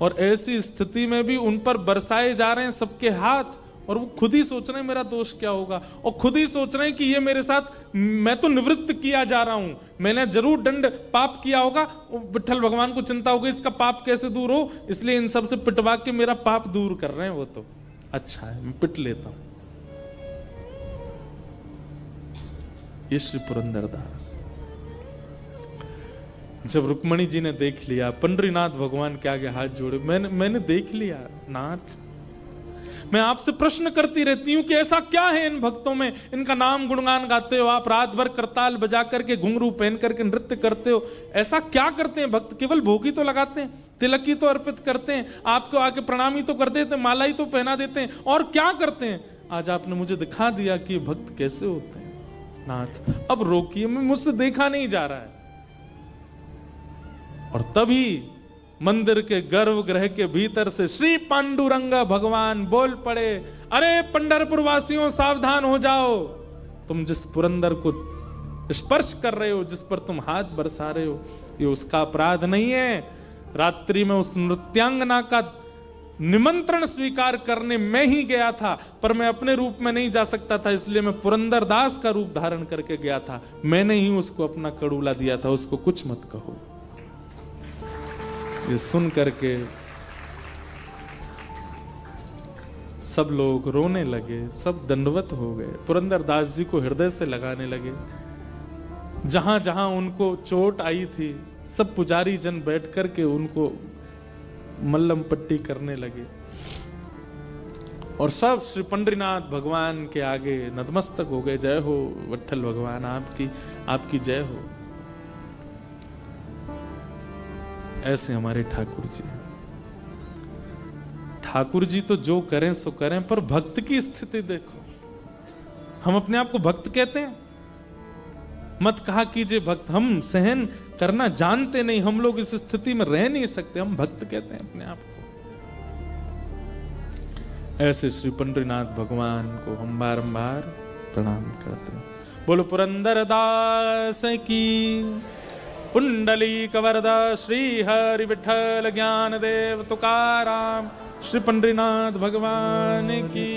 Speaker 1: और ऐसी स्थिति में भी उन पर बरसाए जा रहे हैं सबके हाथ, और वो खुद ही सोच रहे हैं मेरा दोष क्या होगा, और खुद ही सोच रहे हैं कि ये मेरे साथ, मैं तो निवृत्त किया जा रहा हूं, मैंने जरूर दंड पाप किया होगा, विठ्ठल भगवान को चिंता होगी इसका पाप कैसे दूर हो, इसलिए इन सब से पिटवा के मेरा पाप दूर कर रहे हैं। वो तो अच्छा है, मैं पिट लेता हूं। ये श्री पुरंदर दास जब रुक्मणी जी ने देख लिया, पंडरीनाथ भगवान के आगे हाथ जोड़े, मैंने देख लिया नाथ, मैं आपसे प्रश्न करती रहती हूं कि ऐसा क्या है इन भक्तों में, इनका नाम गुणगान गाते हो आप, रात भर करताल बजा करके घुंघरू पहन करके नृत्य करते हो, ऐसा क्या करते हैं भक्त? केवल भोगी तो लगाते हैं, तिलक ही तो अर्पित करते हैं, आपको आके प्रणामी तो कर देते हैं, माला ही तो पहना देते हैं, और क्या करते हैं? आज आपने मुझे दिखा दिया कि भक्त कैसे होते हैं नाथ, अब रोकिए, मैं मुझसे देखा नहीं जा रहा है। और तभी मंदिर के गर्भगृह के भीतर से श्री पांडुरंग भगवान बोल पड़े, अरे पंढरपुर वासियों सावधान हो जाओ, तुम जिस पुरंदर को स्पर्श कर रहे हो, जिस पर तुम हाथ बरसा रहे हो, ये उसका अपराध नहीं है। रात्रि में उस नृत्यांगना का निमंत्रण स्वीकार करने मैं ही गया था, पर मैं अपने रूप में नहीं जा सकता था, इसलिए मैं पुरंदर दास का रूप धारण करके गया था, मैंने ही उसको अपना कड़ूला दिया था, उसको कुछ मत कहो। ये सुन करके सब लोग रोने लगे, सब दंडवत हो गए, पुरंदर दास जी को हृदय से लगाने लगे। जहां जहां उनको चोट आई थी सब पुजारी जन बैठ करके उनको मल्लम पट्टी करने लगे और सब श्री पंडरीनाथ भगवान के आगे नतमस्तक हो गए। जय हो विठ्ठल भगवान, आपकी जय हो। ऐसे हमारे ठाकुर जी तो जो करें सो करें, पर भक्त की स्थिति देखो। हम अपने आप को भक्त कहते हैं, मत कहा कीजिए भक्त, हम सहन करना जानते नहीं, हम लोग इस स्थिति में रह नहीं सकते, हम भक्त कहते हैं अपने आप को। ऐसे श्री पंडरीनाथ भगवान को हम बारंबार प्रणाम करते हैं। बोलो पुरंदर दास की, पुंडलीक वरदा श्री हरि विठ्ठल ज्ञान देव तुकाराम, श्री पंडरीनाथ भगवान की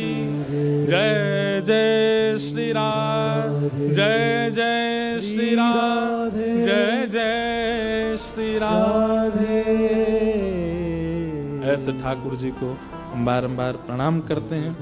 Speaker 1: जय। जय श्री राम, जय जय श्री राम, जय जय श्री राम। ऐसे ठाकुर जी को हम बारंबार प्रणाम करते हैं।